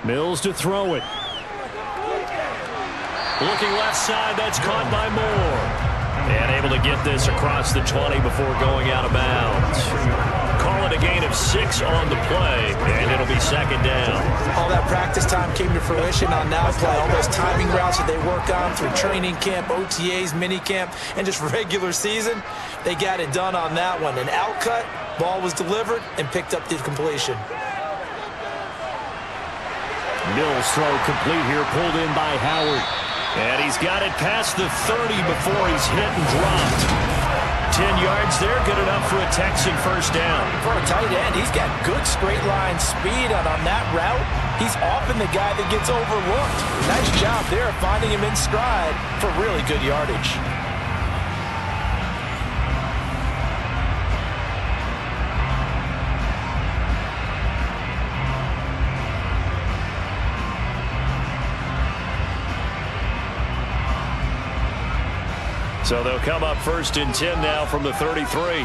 S2: Mills to throw it.
S5: Looking left side, that's caught by Moore. And able to get this across the 20 before going out of bounds. Call it a gain of 6 on the play, and it'll be second down.
S3: All that practice time came to fruition on that play. All those timing routes that they work on through training camp, OTAs, mini camp, and just regular season, they got it done on that one. An outcut, ball was delivered, and picked up the completion.
S2: Mills throw complete here, pulled in by Howard.
S5: And he's got it past the 30 before he's hit and dropped. 10 yards there, good enough for a Texan first down.
S3: For a tight end, he's got good straight line speed on that route. He's often the guy that gets overlooked. Nice job there finding him in stride for really good yardage.
S5: So they'll come up first and 10 now from the 33.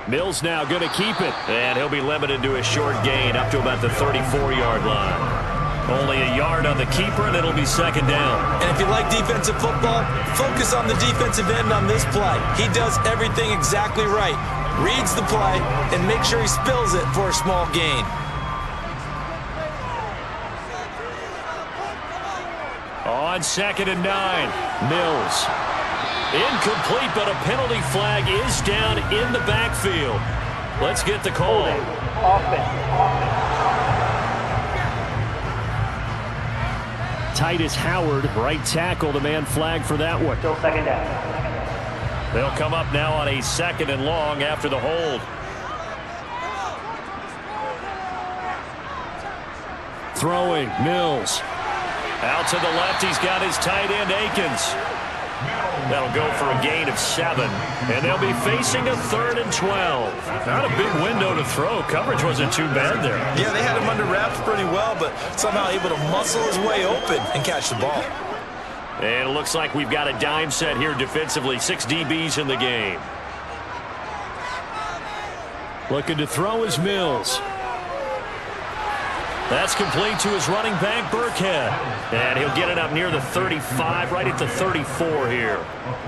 S2: Mills now going to keep it.
S5: And he'll be limited to a short gain up to about the 34-yard line. Only a yard on the keeper, and it'll be second down.
S3: And if you like defensive football, focus on the defensive end on this play. He does everything exactly right. Reads the play and makes sure he spills it for a small gain.
S5: On second and 9, Mills. Incomplete, but a penalty flag is down in the backfield. Let's get the call.
S2: Titus Howard, right tackle, the man flagged for that one.
S6: Still second down.
S5: They'll come up now on a second and long after the hold.
S2: Throwing, Mills.
S5: Out to the left, he's got his tight end, Akins. That'll go for a gain of 7. And they'll be facing a 3rd and 12. Not a big window to throw. Coverage wasn't too bad there.
S3: Yeah, they had him under wraps pretty well, but somehow able to muscle his way open and catch the ball.
S5: And it looks like we've got a dime set here defensively. 6 DBs in the game.
S2: Looking to throw is Mills.
S5: That's complete to his running back, Burkhead. And he'll get it up near the 35, right at the 34 here.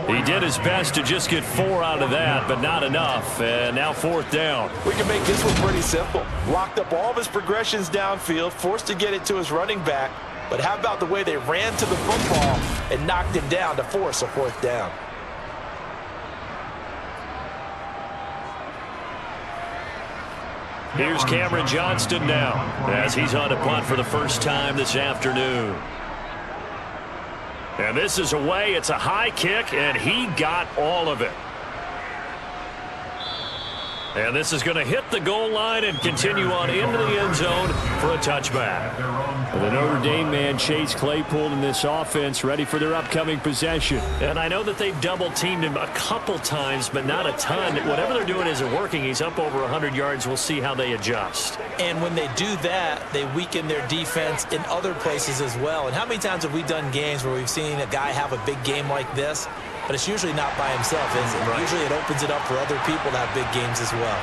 S5: He did his best to just get 4 out of that, but not enough. And now 4th down.
S3: We can make this one pretty simple. Locked up all of his progressions downfield, forced to get it to his running back. But how about the way they ran to the football and knocked him down to force a 4th down?
S5: Here's Cameron Johnston now as he's on to punt for the first time this afternoon. And this is away. It's a high kick, and he got all of it.
S2: And this is going to hit the goal line and continue on into the end zone for a touchback.
S5: The Notre Dame man, Chase Claypool, in this offense, ready for their upcoming possession.
S2: And I know that they've double-teamed him a couple times, but not a ton. Whatever they're doing isn't working. He's up over 100 yards. We'll see how they adjust.
S3: And when they do that, they weaken their defense in other places as well. And how many times have we done games where we've seen a guy have a big game like this? But it's usually not by himself, is it? Right. Usually it opens it up for other people to have big games as well.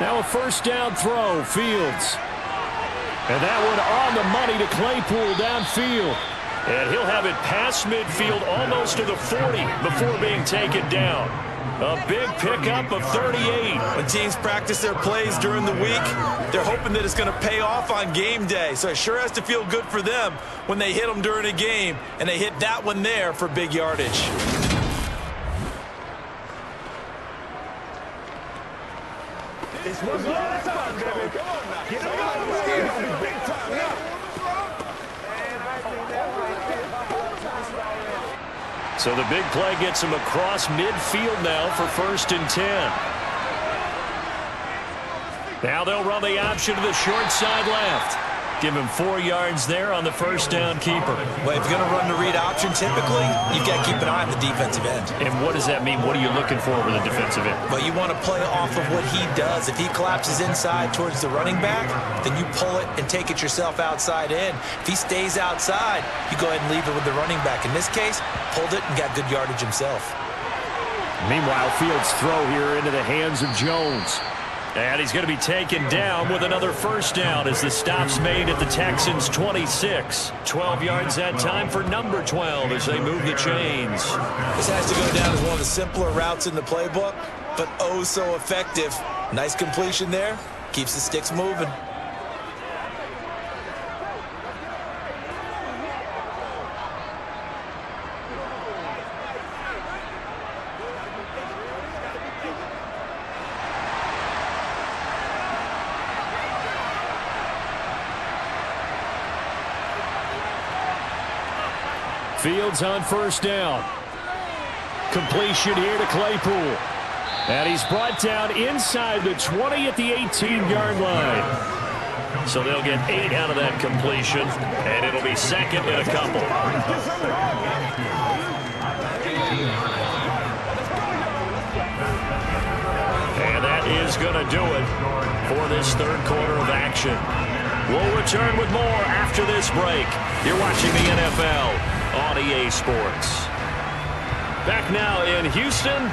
S5: Now a first down throw, Fields. And that one on the money to Claypool downfield.
S2: And he'll have it past midfield almost to the 40 before being taken down. A big pickup of 38.
S3: When teams practice their plays during the week, they're hoping that it's going to pay off on game day. So it sure has to feel good for them when they hit them during a game, and they hit that one there for big yardage.
S4: It's one last time, baby. Come on now. Get it on. Big time now.
S2: So the big play gets him across midfield now for 1st and 10. Now they'll run the option to the short side left. Give him 4 yards there on the first down keeper.
S3: Well, if you're going to run the read option, typically, you've got to keep an eye on the defensive end.
S2: And what does that mean? What are you looking for with the defensive end?
S3: Well, you want to play off of what he does. If he collapses inside towards the running back, then you pull it and take it yourself outside in. If he stays outside, you go ahead and leave it with the running back. In this case, pulled it and got good yardage himself.
S5: Meanwhile, Fields' throw here into the hands of Jones.
S2: And he's going to be taken down with another first down as the stop's made at the Texans' 26. 12 yards that time for number 12 as they move the chains.
S3: This has to go down as one of the simpler routes in the playbook, but oh so effective. Nice completion there. Keeps the sticks moving.
S5: Fields on first down. Completion here to Claypool. And he's brought down inside the 20 at the 18-yard line.
S2: So they'll get 8 out of that completion, and it'll be second and a couple. And that is going to do it for this third quarter of action. We'll return with more after this break. You're watching the NFL on EA Sports. Back now in Houston.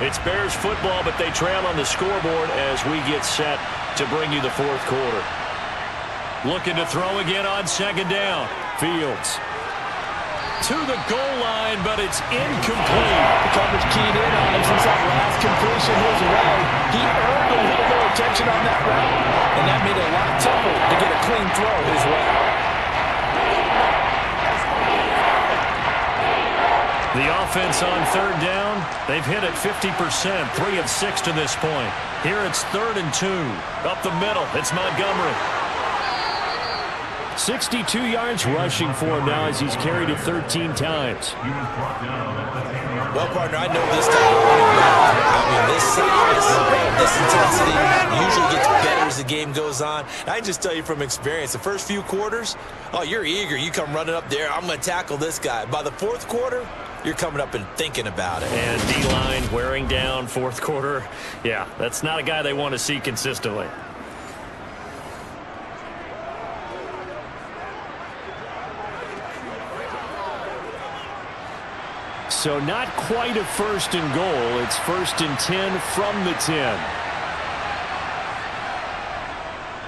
S2: It's Bears football, but they trail on the scoreboard as we get set to bring you the fourth quarter. Looking to throw again on second down. Fields to the goal line, but it's incomplete.
S3: The coverage keyed in on him since that last completion his way. He earned a little more attention on that route, and that made it a lot tougher to get a clean throw his way.
S2: The offense on third down, they've hit it 50%, 3 of 6 to this point. Here it's 3rd and 2. Up the middle, it's Montgomery.
S5: 62 yards rushing for him now as he's carried it 13 times.
S3: Well, partner, I know this type of running back. I mean, this size, this intensity usually gets better as the game goes on. I can just tell you from experience, the first few quarters, oh, you're eager. You come running up there, I'm going to tackle this guy. By the fourth quarter, you're coming up and thinking about it.
S2: And D-line wearing down fourth quarter. Yeah, that's not a guy they want to see consistently.
S5: So not quite a 1st and goal. It's 1st and 10 from the 10.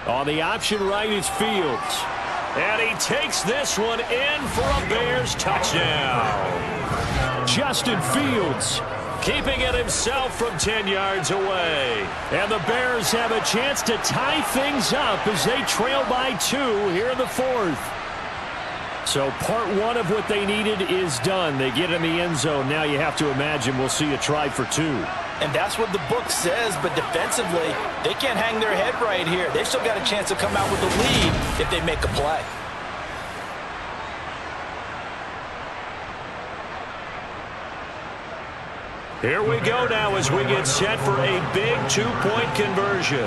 S5: On the option right is Fields.
S2: And he takes this one in for a Bears touchdown.
S5: Justin Fields
S2: keeping it himself from 10 yards away.
S5: And the Bears have a chance to tie things up as they trail by 2 here in the 4th. So part 1 of what they needed is done. They get in the end zone. Now you have to imagine we'll see a try for 2.
S3: And that's what the book says, but defensively, they can't hang their head right here. They've still got a chance to come out with the lead if they make a play.
S2: Here we go now as we get set for a big two-point conversion.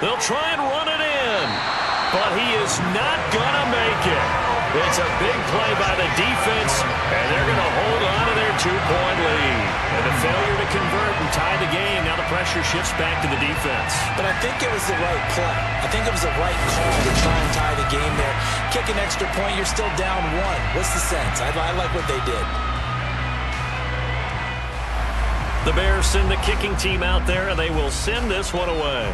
S2: They'll try and run it in, but he is not going to make it. It's a big play by the defense, and they're going to hold on to their two-point lead. And the failure to convert and tie the game, now the pressure shifts back to the defense.
S3: But I think it was the right play. I think it was the right call to try and tie the game there. Kick an extra point, you're still down one. What's the sense? I like what they did.
S2: The Bears send the kicking team out there, and they will send this one away.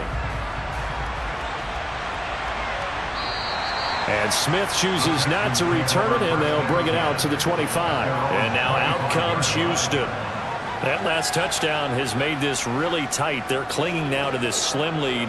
S2: And Smith chooses not to return it, and they'll bring it out to the 25. And now out comes Houston. That last touchdown has made this really tight. They're clinging now to this slim lead.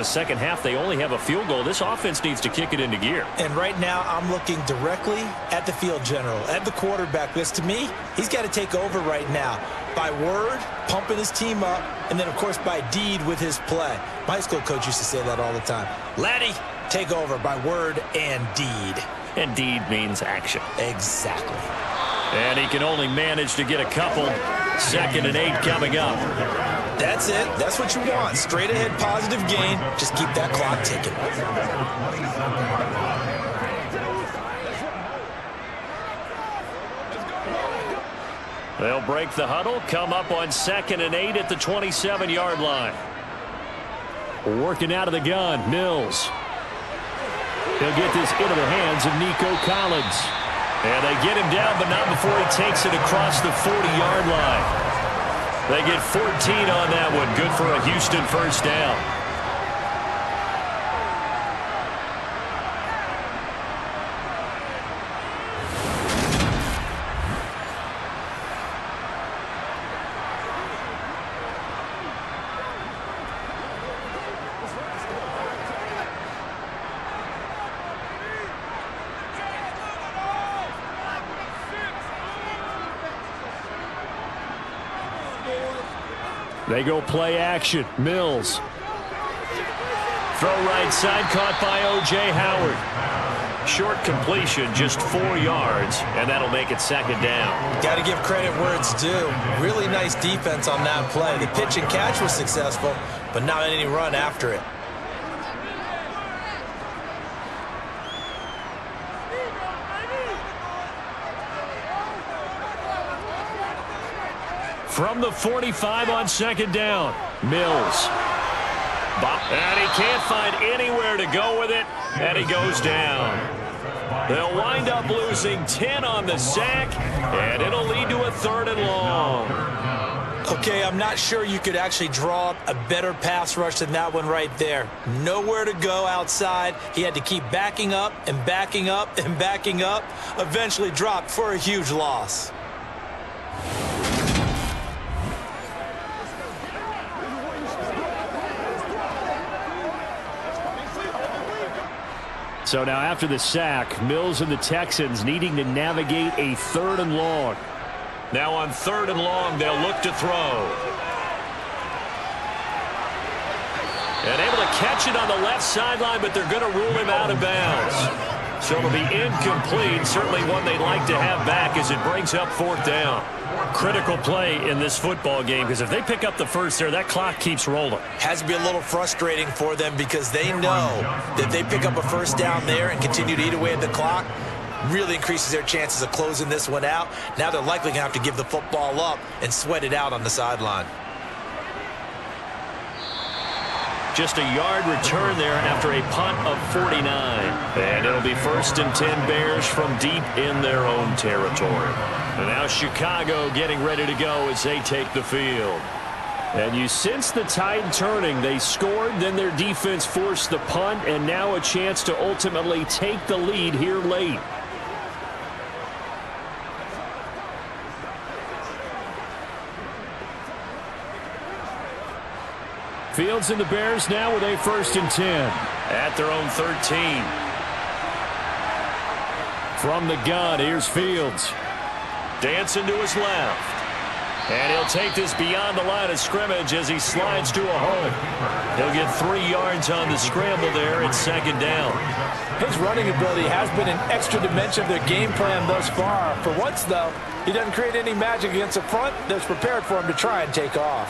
S2: Second half, they only have a field goal. This offense needs to kick it into gear.
S3: And right now, I'm looking directly at the field general, at the quarterback. Because to me, he's got to take over right now. By word, pumping his team up, and then, of course, by deed with his play. My high school coach used to say that all the time. Laddie, take over by word and deed.
S2: And deed means action.
S3: Exactly.
S2: And he can only manage to get a couple. 2nd and 8 coming up.
S3: That's it. That's what you want. Straight ahead positive gain. Just keep that clock ticking.
S2: They'll break the huddle, come up on 2nd and 8 at the 27-yard line. Working out of the gun, Mills. He'll get this into the hands of Nico Collins. And they get him down, but not before he takes it across the 40-yard line. They get 14 on that one. Good for a Houston first down. They go play action. Mills. Throw right side, caught by O.J. Howard. Short completion, just 4 yards, and that'll make it 2nd down.
S3: Got to give credit where it's due. Really nice defense on that play. The pitch and catch was successful, but not any run after it.
S2: From the 45 on 2nd down, Mills. And he can't find anywhere to go with it, and he goes down. They'll wind up losing 10 on the sack, and it'll lead to a 3rd and long.
S3: Okay, I'm not sure you could actually draw up a better pass rush than that one right there. Nowhere to go outside. He had to keep backing up and backing up and backing up. Eventually dropped for a huge loss.
S2: So now after the sack, Mills and the Texans needing to navigate a 3rd and long. Now on 3rd and long, they'll look to throw. And able to catch it on the left sideline, but they're going to rule him out of bounds. So it'll be incomplete. Certainly one they'd like to have back as it brings up 4th down. Critical play in this football game, because if they pick up the first there, that clock keeps rolling.
S3: Has to be a little frustrating for them because they know that they pick up a first down there and continue to eat away at the clock, really increases their chances of closing this one out. Now they're likely going to have to give the football up and sweat it out on the sideline.
S2: Just a yard return there after a punt of 49. And it'll be 1st and 10 Bears from deep in their own territory. And now Chicago getting ready to go as they take the field. And you sense the tide turning. They scored, then their defense forced the punt, and now a chance to ultimately take the lead here late. Fields and the Bears now with a 1st and 10 at their own 13. From the gun, here's Fields. Dancing to his left. And he'll take this beyond the line of scrimmage as he slides to a hole. He'll get 3 yards on the scramble there. It's second down.
S3: His running ability has been an extra dimension of their game plan thus far. For once, though, he doesn't create any magic against the front that's prepared for him to try and take off.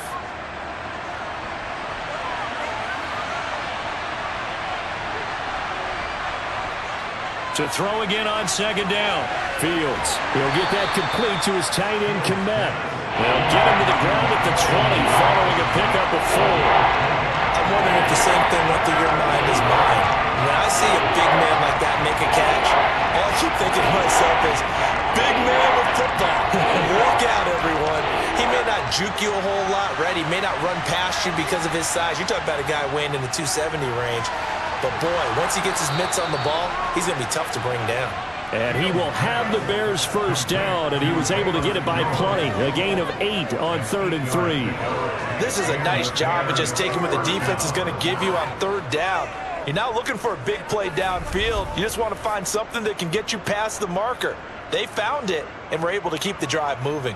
S2: To throw again on second down. Fields. He'll get that complete to his tight end, Kmet. They'll get him to the ground at the 20 following a pickup of 4.
S3: I'm wondering if the same thing went through your mind as mine. When I see a big man like that make a catch, all I keep thinking to myself is, big man with football. Look out, everyone. He may not juke you a whole lot, right? He may not run past you because of his size. You're talking about a guy weighing in the 270 range. But, boy, once he gets his mitts on the ball, he's going to be tough to bring down.
S2: And he will have the Bears first down, and he was able to get it by plenty. A gain of 8 on 3rd and 3.
S3: This is a nice job of just taking what the defense is going to give you on 3rd down. You're not looking for a big play downfield. You just want to find something that can get you past the marker. They found it and were able to keep the drive moving.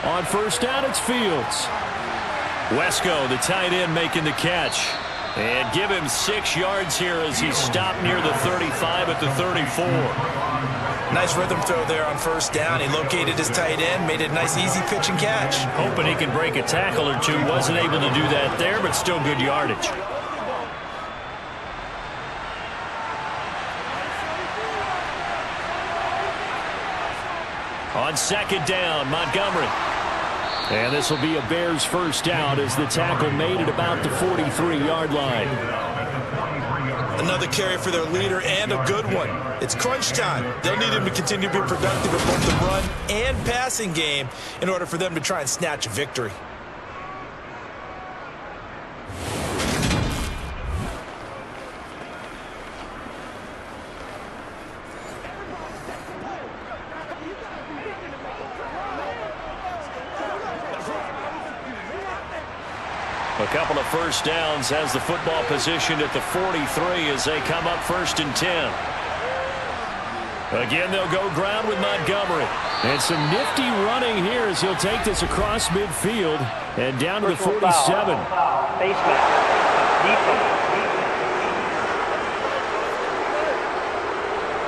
S2: On first down, it's Fields. Wesco, the tight end, making the catch. And give him 6 yards here as he stopped near the 35 at the 34.
S3: Nice rhythm throw there on first down. He located his tight end, made it a nice easy pitch and catch.
S2: Hoping he can break a tackle or two. Wasn't able to do that there, but still good yardage. On second down, Montgomery. And this will be a Bears first down as the tackle made at about the 43-yard line.
S3: Another carry for their leader and a good one. It's crunch time. They'll need him to continue to be productive in both the run and passing game in order for them to try and snatch a victory.
S2: A couple of first downs has the football positioned at the 43 as they come up 1st and 10. Again, they'll go ground with Montgomery. And some nifty running here as he'll take this across midfield and down to the 47.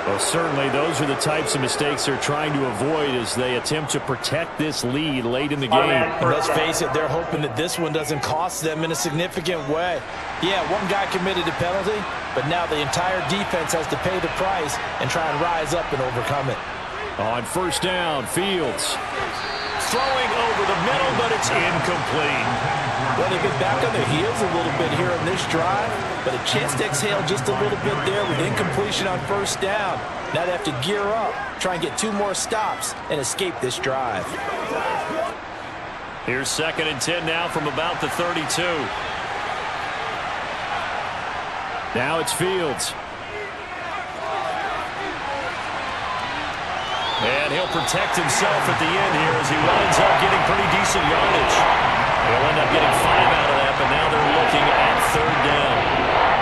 S2: Well, certainly those are the types of mistakes they're trying to avoid as they attempt to protect this lead late in the game.
S3: And let's face it, they're hoping that this one doesn't cost them in a significant way. Yeah, one guy committed a penalty, but now the entire defense has to pay the price and try and rise up and overcome it.
S2: On first down, Fields. Throwing over the middle, but it's incomplete.
S3: Well, they've been back on their heels a little bit here in this drive, but a chance to exhale just a little bit there with incompletion on first down. Now they have to gear up, try and get 2 more stops, and escape this drive.
S2: Here's 2nd and 10 now from about the 32. Now it's Fields. And he'll protect himself at the end here as he winds up getting pretty decent yardage. He'll end up getting 5 out of that, but now they're looking at 3rd down.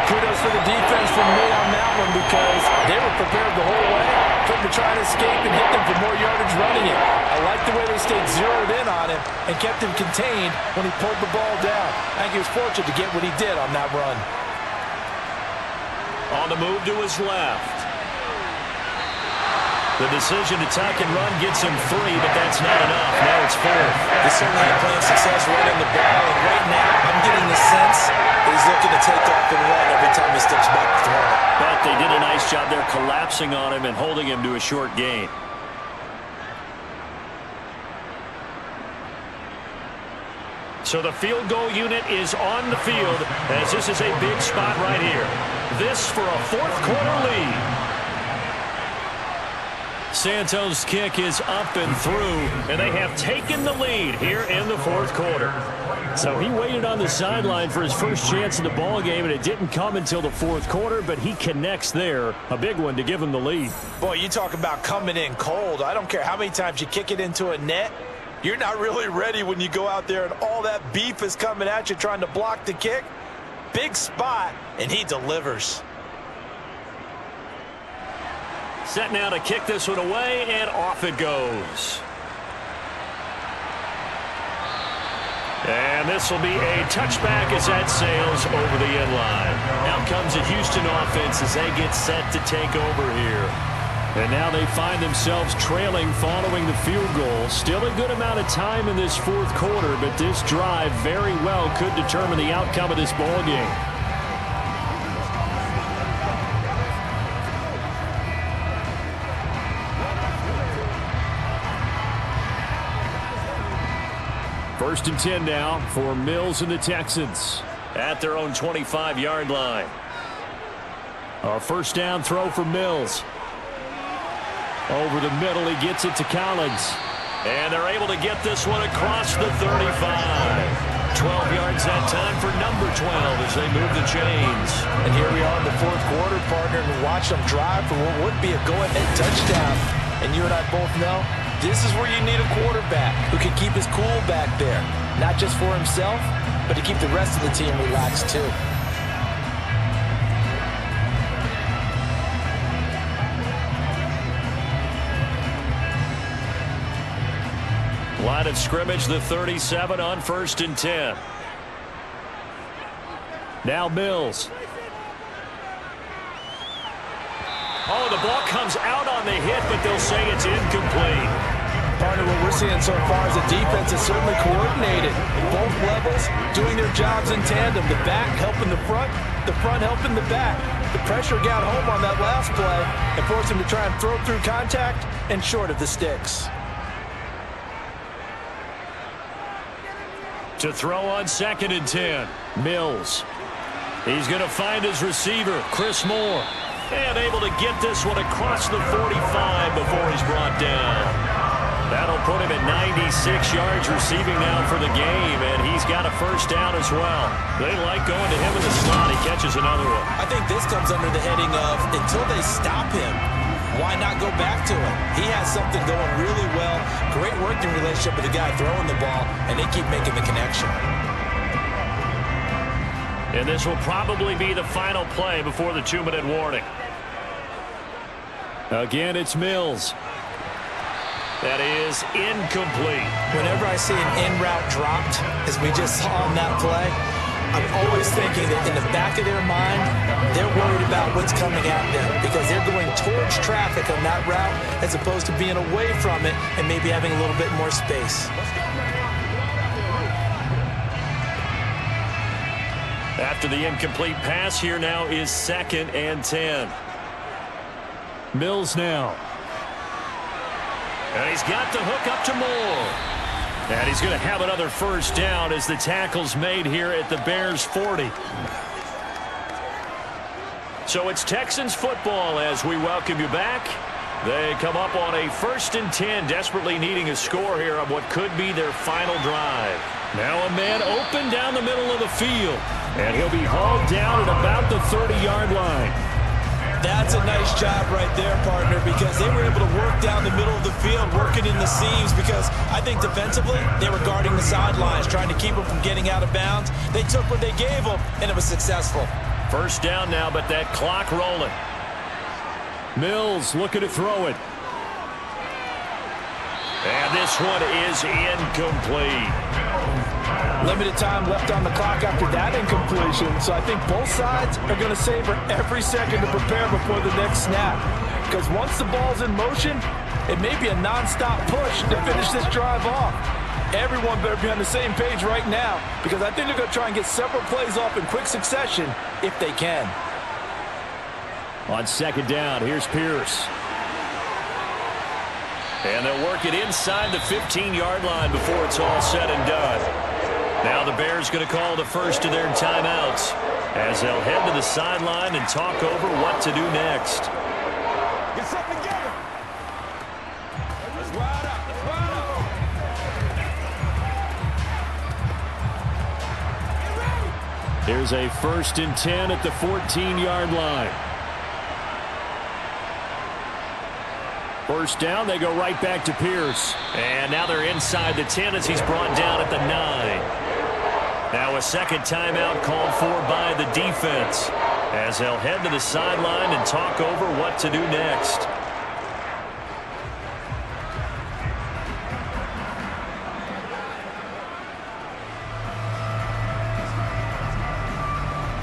S3: Kudos for the defense from me on that one because they were prepared the whole way for him to try and escape and hit them for more yardage running it. I like the way they stayed zeroed in on him and kept him contained when he pulled the ball down. I think he was fortunate to get what he did on that run.
S2: On the move to his left. The decision to tuck and run gets him 3, but that's not enough. Now it's 4th.
S3: They certainly had plenty of success running the ball, and right now I'm getting the sense that he's looking to take off and run every time he steps back to throw.
S2: But they did a nice job there collapsing on him and holding him to a short gain. So the field goal unit is on the field as this is a big spot right here. This for a 4th quarter lead. Santos' kick is up and through, and they have taken the lead here in the fourth quarter. So he waited on the sideline for his first chance in the ball game, and it didn't come until the fourth quarter, but he connects there. A big one to give him the lead.
S3: Boy, you talk about coming in cold. I don't care how many times you kick it into a net. You're not really ready when you go out there and all that beef is coming at you trying to block the kick. Big spot, and he delivers.
S2: Set now to kick this one away, and off it goes. And this will be a touchback as that sails over the end line. Out comes a Houston offense as they get set to take over here. And now they find themselves trailing following the field goal. Still a good amount of time in this fourth quarter, but this drive very well could determine the outcome of this ball game. First and 10 now for Mills and the Texans at their own 25-yard line. A first down throw for Mills. Over the middle, he gets it to Collins. And they're able to get this one across the 35. 12 yards that time for number 12 as they move the chains.
S3: And here we are in the fourth quarter, partner, and watch them drive for what would be a go-ahead touchdown. And you and I both know this is where you need a quarterback who can keep his cool back there. Not just for himself, but to keep the rest of the team relaxed too.
S2: Line of scrimmage, the 37 on first and 10. Now Mills. Oh, the ball comes out on the hit, but they'll say it's incomplete.
S3: Partner, what we're seeing so far is the defense is certainly coordinated. Both levels doing their jobs in tandem. The back helping the front helping the back. The pressure got home on that last play and forced him to try and throw through contact and short of the sticks.
S2: To throw on second and 10, Mills. He's going to find his receiver, Chris Moore. And able to get this one across the 45 before he's brought down. That'll put him at 96 yards receiving now for the game, and he's got a first down as well. They like going to him in the slot. He catches another one.
S3: I think this comes under the heading of until they stop him, why not go back to him? He has something going really well. Great working relationship with the guy throwing the ball, and they keep making the connection.
S2: And this will probably be the final play before the 2-minute warning. Again, it's Mills. That is incomplete.
S3: Whenever I see an in route dropped, as we just saw on that play, I'm always thinking that in the back of their mind, they're worried about what's coming at them because they're going towards traffic on that route as opposed to being away from it and maybe having a little bit more space.
S2: After the incomplete pass, here now is second and 10. Mills now. And he's got the hook up to Moore. And he's going to have another first down as the tackle's made here at the Bears 40. So it's Texans football as we welcome you back. They come up on a first and 10, desperately needing a score here on what could be their final drive. Now a man open down the middle of the field. And he'll be hauled down at about the 30-yard line.
S3: That's a nice job right there, partner, because they were able to work down the middle of the field, working in the seams, because I think defensively they were guarding the sidelines, trying to keep them from getting out of bounds. They took what they gave them, and it was successful.
S2: First down now, but that clock rolling. Mills looking to throw it. And this one is incomplete.
S3: Limited time left on the clock after that incompletion, so I think both sides are going to savor every second to prepare before the next snap. Because once the ball's in motion, it may be a non-stop push to finish this drive off. Everyone better be on the same page right now, because I think they're going to try and get several plays off in quick succession if they can.
S2: On second down, here's Pierce. And they'll work it inside the 15-yard line before it's all said and done. Now the Bears going to call the first of their timeouts as they'll head to the sideline and talk over what to do next.
S4: Get something together.
S2: Here's a 1st and 10 at the 14-yard line. First down, they go right back to Pierce.
S5: And now they're inside the 10 as he's brought down at the 9. Now a second timeout called for by the defense as they'll head to the sideline and talk over what to do next.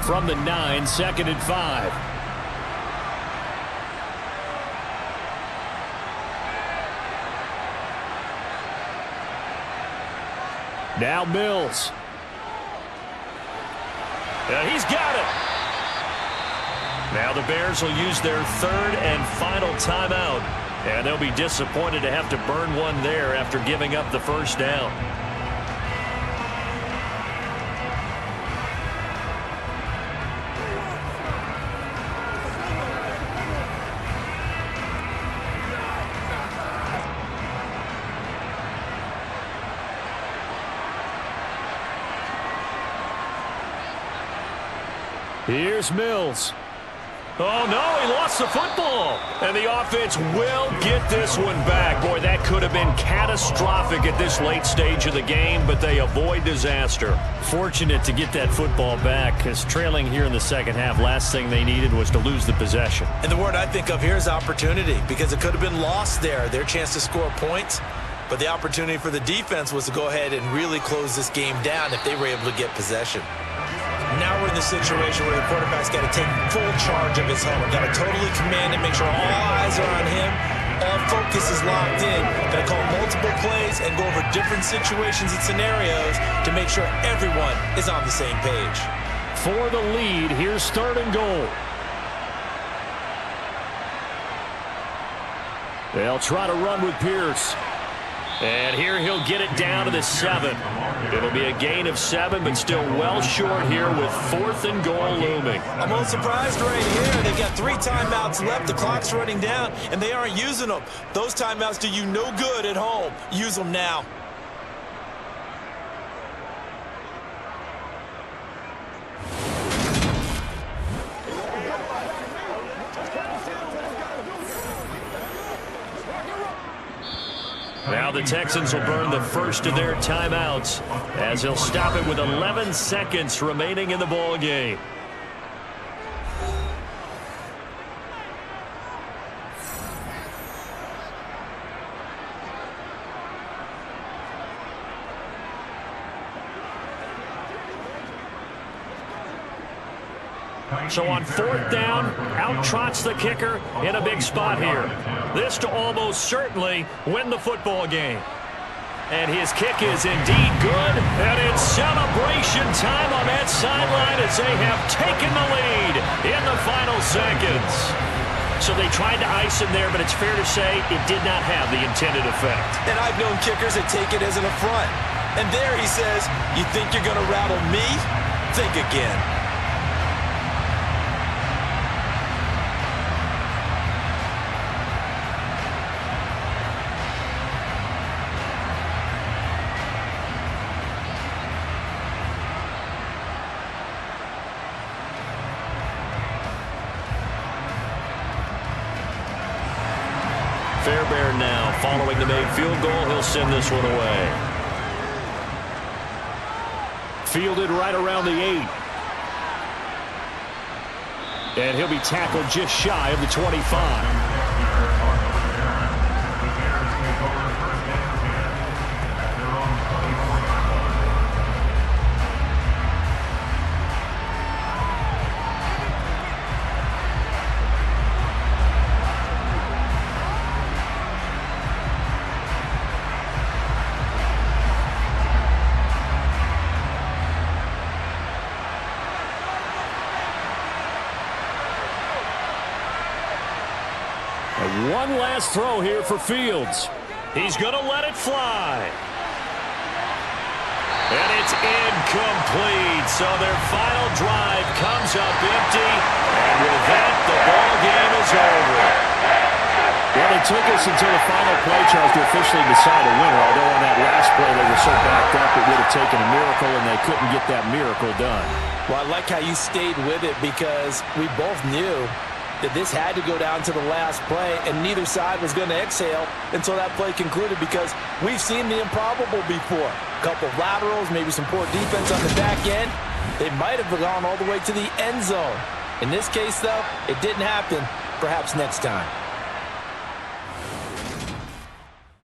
S2: From the 9, 2nd and 5. Now Mills.
S5: He's got it. Now the Bears will use their 3rd and final timeout. And they'll be disappointed to have to burn one there after giving up the first down.
S2: Here's Mills.
S5: Oh, no, he lost the football. And the offense will get this one back. Boy, that could have been catastrophic at this late stage of the game, but they avoid disaster.
S2: Fortunate to get that football back, because trailing here in the second half, last thing they needed was to lose the possession.
S3: And the word I think of here is opportunity, because it could have been lost there, their chance to score points. But the opportunity for the defense was to go ahead and really close this game down if they were able to get possession. Now we're in the situation where the quarterback's got to take full charge of his home. Got to totally command it, make sure all eyes are on him. All focus is locked in. Got to call multiple plays and go over different situations and scenarios to make sure everyone is on the same page.
S2: For the lead, here's 3rd and goal. They'll try to run with Pierce.
S5: And here he'll get it down to the 7. It'll be a gain of 7, but still well short here with 4th and goal looming.
S3: I'm a little surprised right here. They've got 3 timeouts left. The clock's running down, and they aren't using them. Those timeouts do you no good at home. Use them now.
S5: Now the Texans will burn the first of their timeouts as they'll stop it with 11 seconds remaining in the ball game. So on 4th down, out trots the kicker in a big spot here. This to almost certainly win the football game. And his kick is indeed good. And it's celebration time on that sideline as they have taken the lead in the final seconds. So they tried to ice him there, but it's fair to say it did not have the intended effect.
S3: And I've known kickers that take it as an affront. And there he says, you think you're going to rattle me? Think again.
S5: Fairbairn now following the made field goal. He'll send this one away.
S2: Fielded right around the 8. And he'll be tackled just shy of the 25. One last throw here for Fields.
S5: He's going to let it fly. And it's incomplete. So their final drive comes up empty. And with that, the ball game is over.
S2: Well, Well, it took us until the final play, Charles, to officially decide a winner. Although on that last play they were so backed up it would have taken a miracle, and they couldn't get that miracle done.
S3: Well, I like how you stayed with it because we both knew that this had to go down to the last play, and neither side was going to exhale until that play concluded because we've seen the improbable before. A couple of laterals, maybe some poor defense on the back end. They might have gone all the way to the end zone. In this case, though, it didn't happen. Perhaps next time.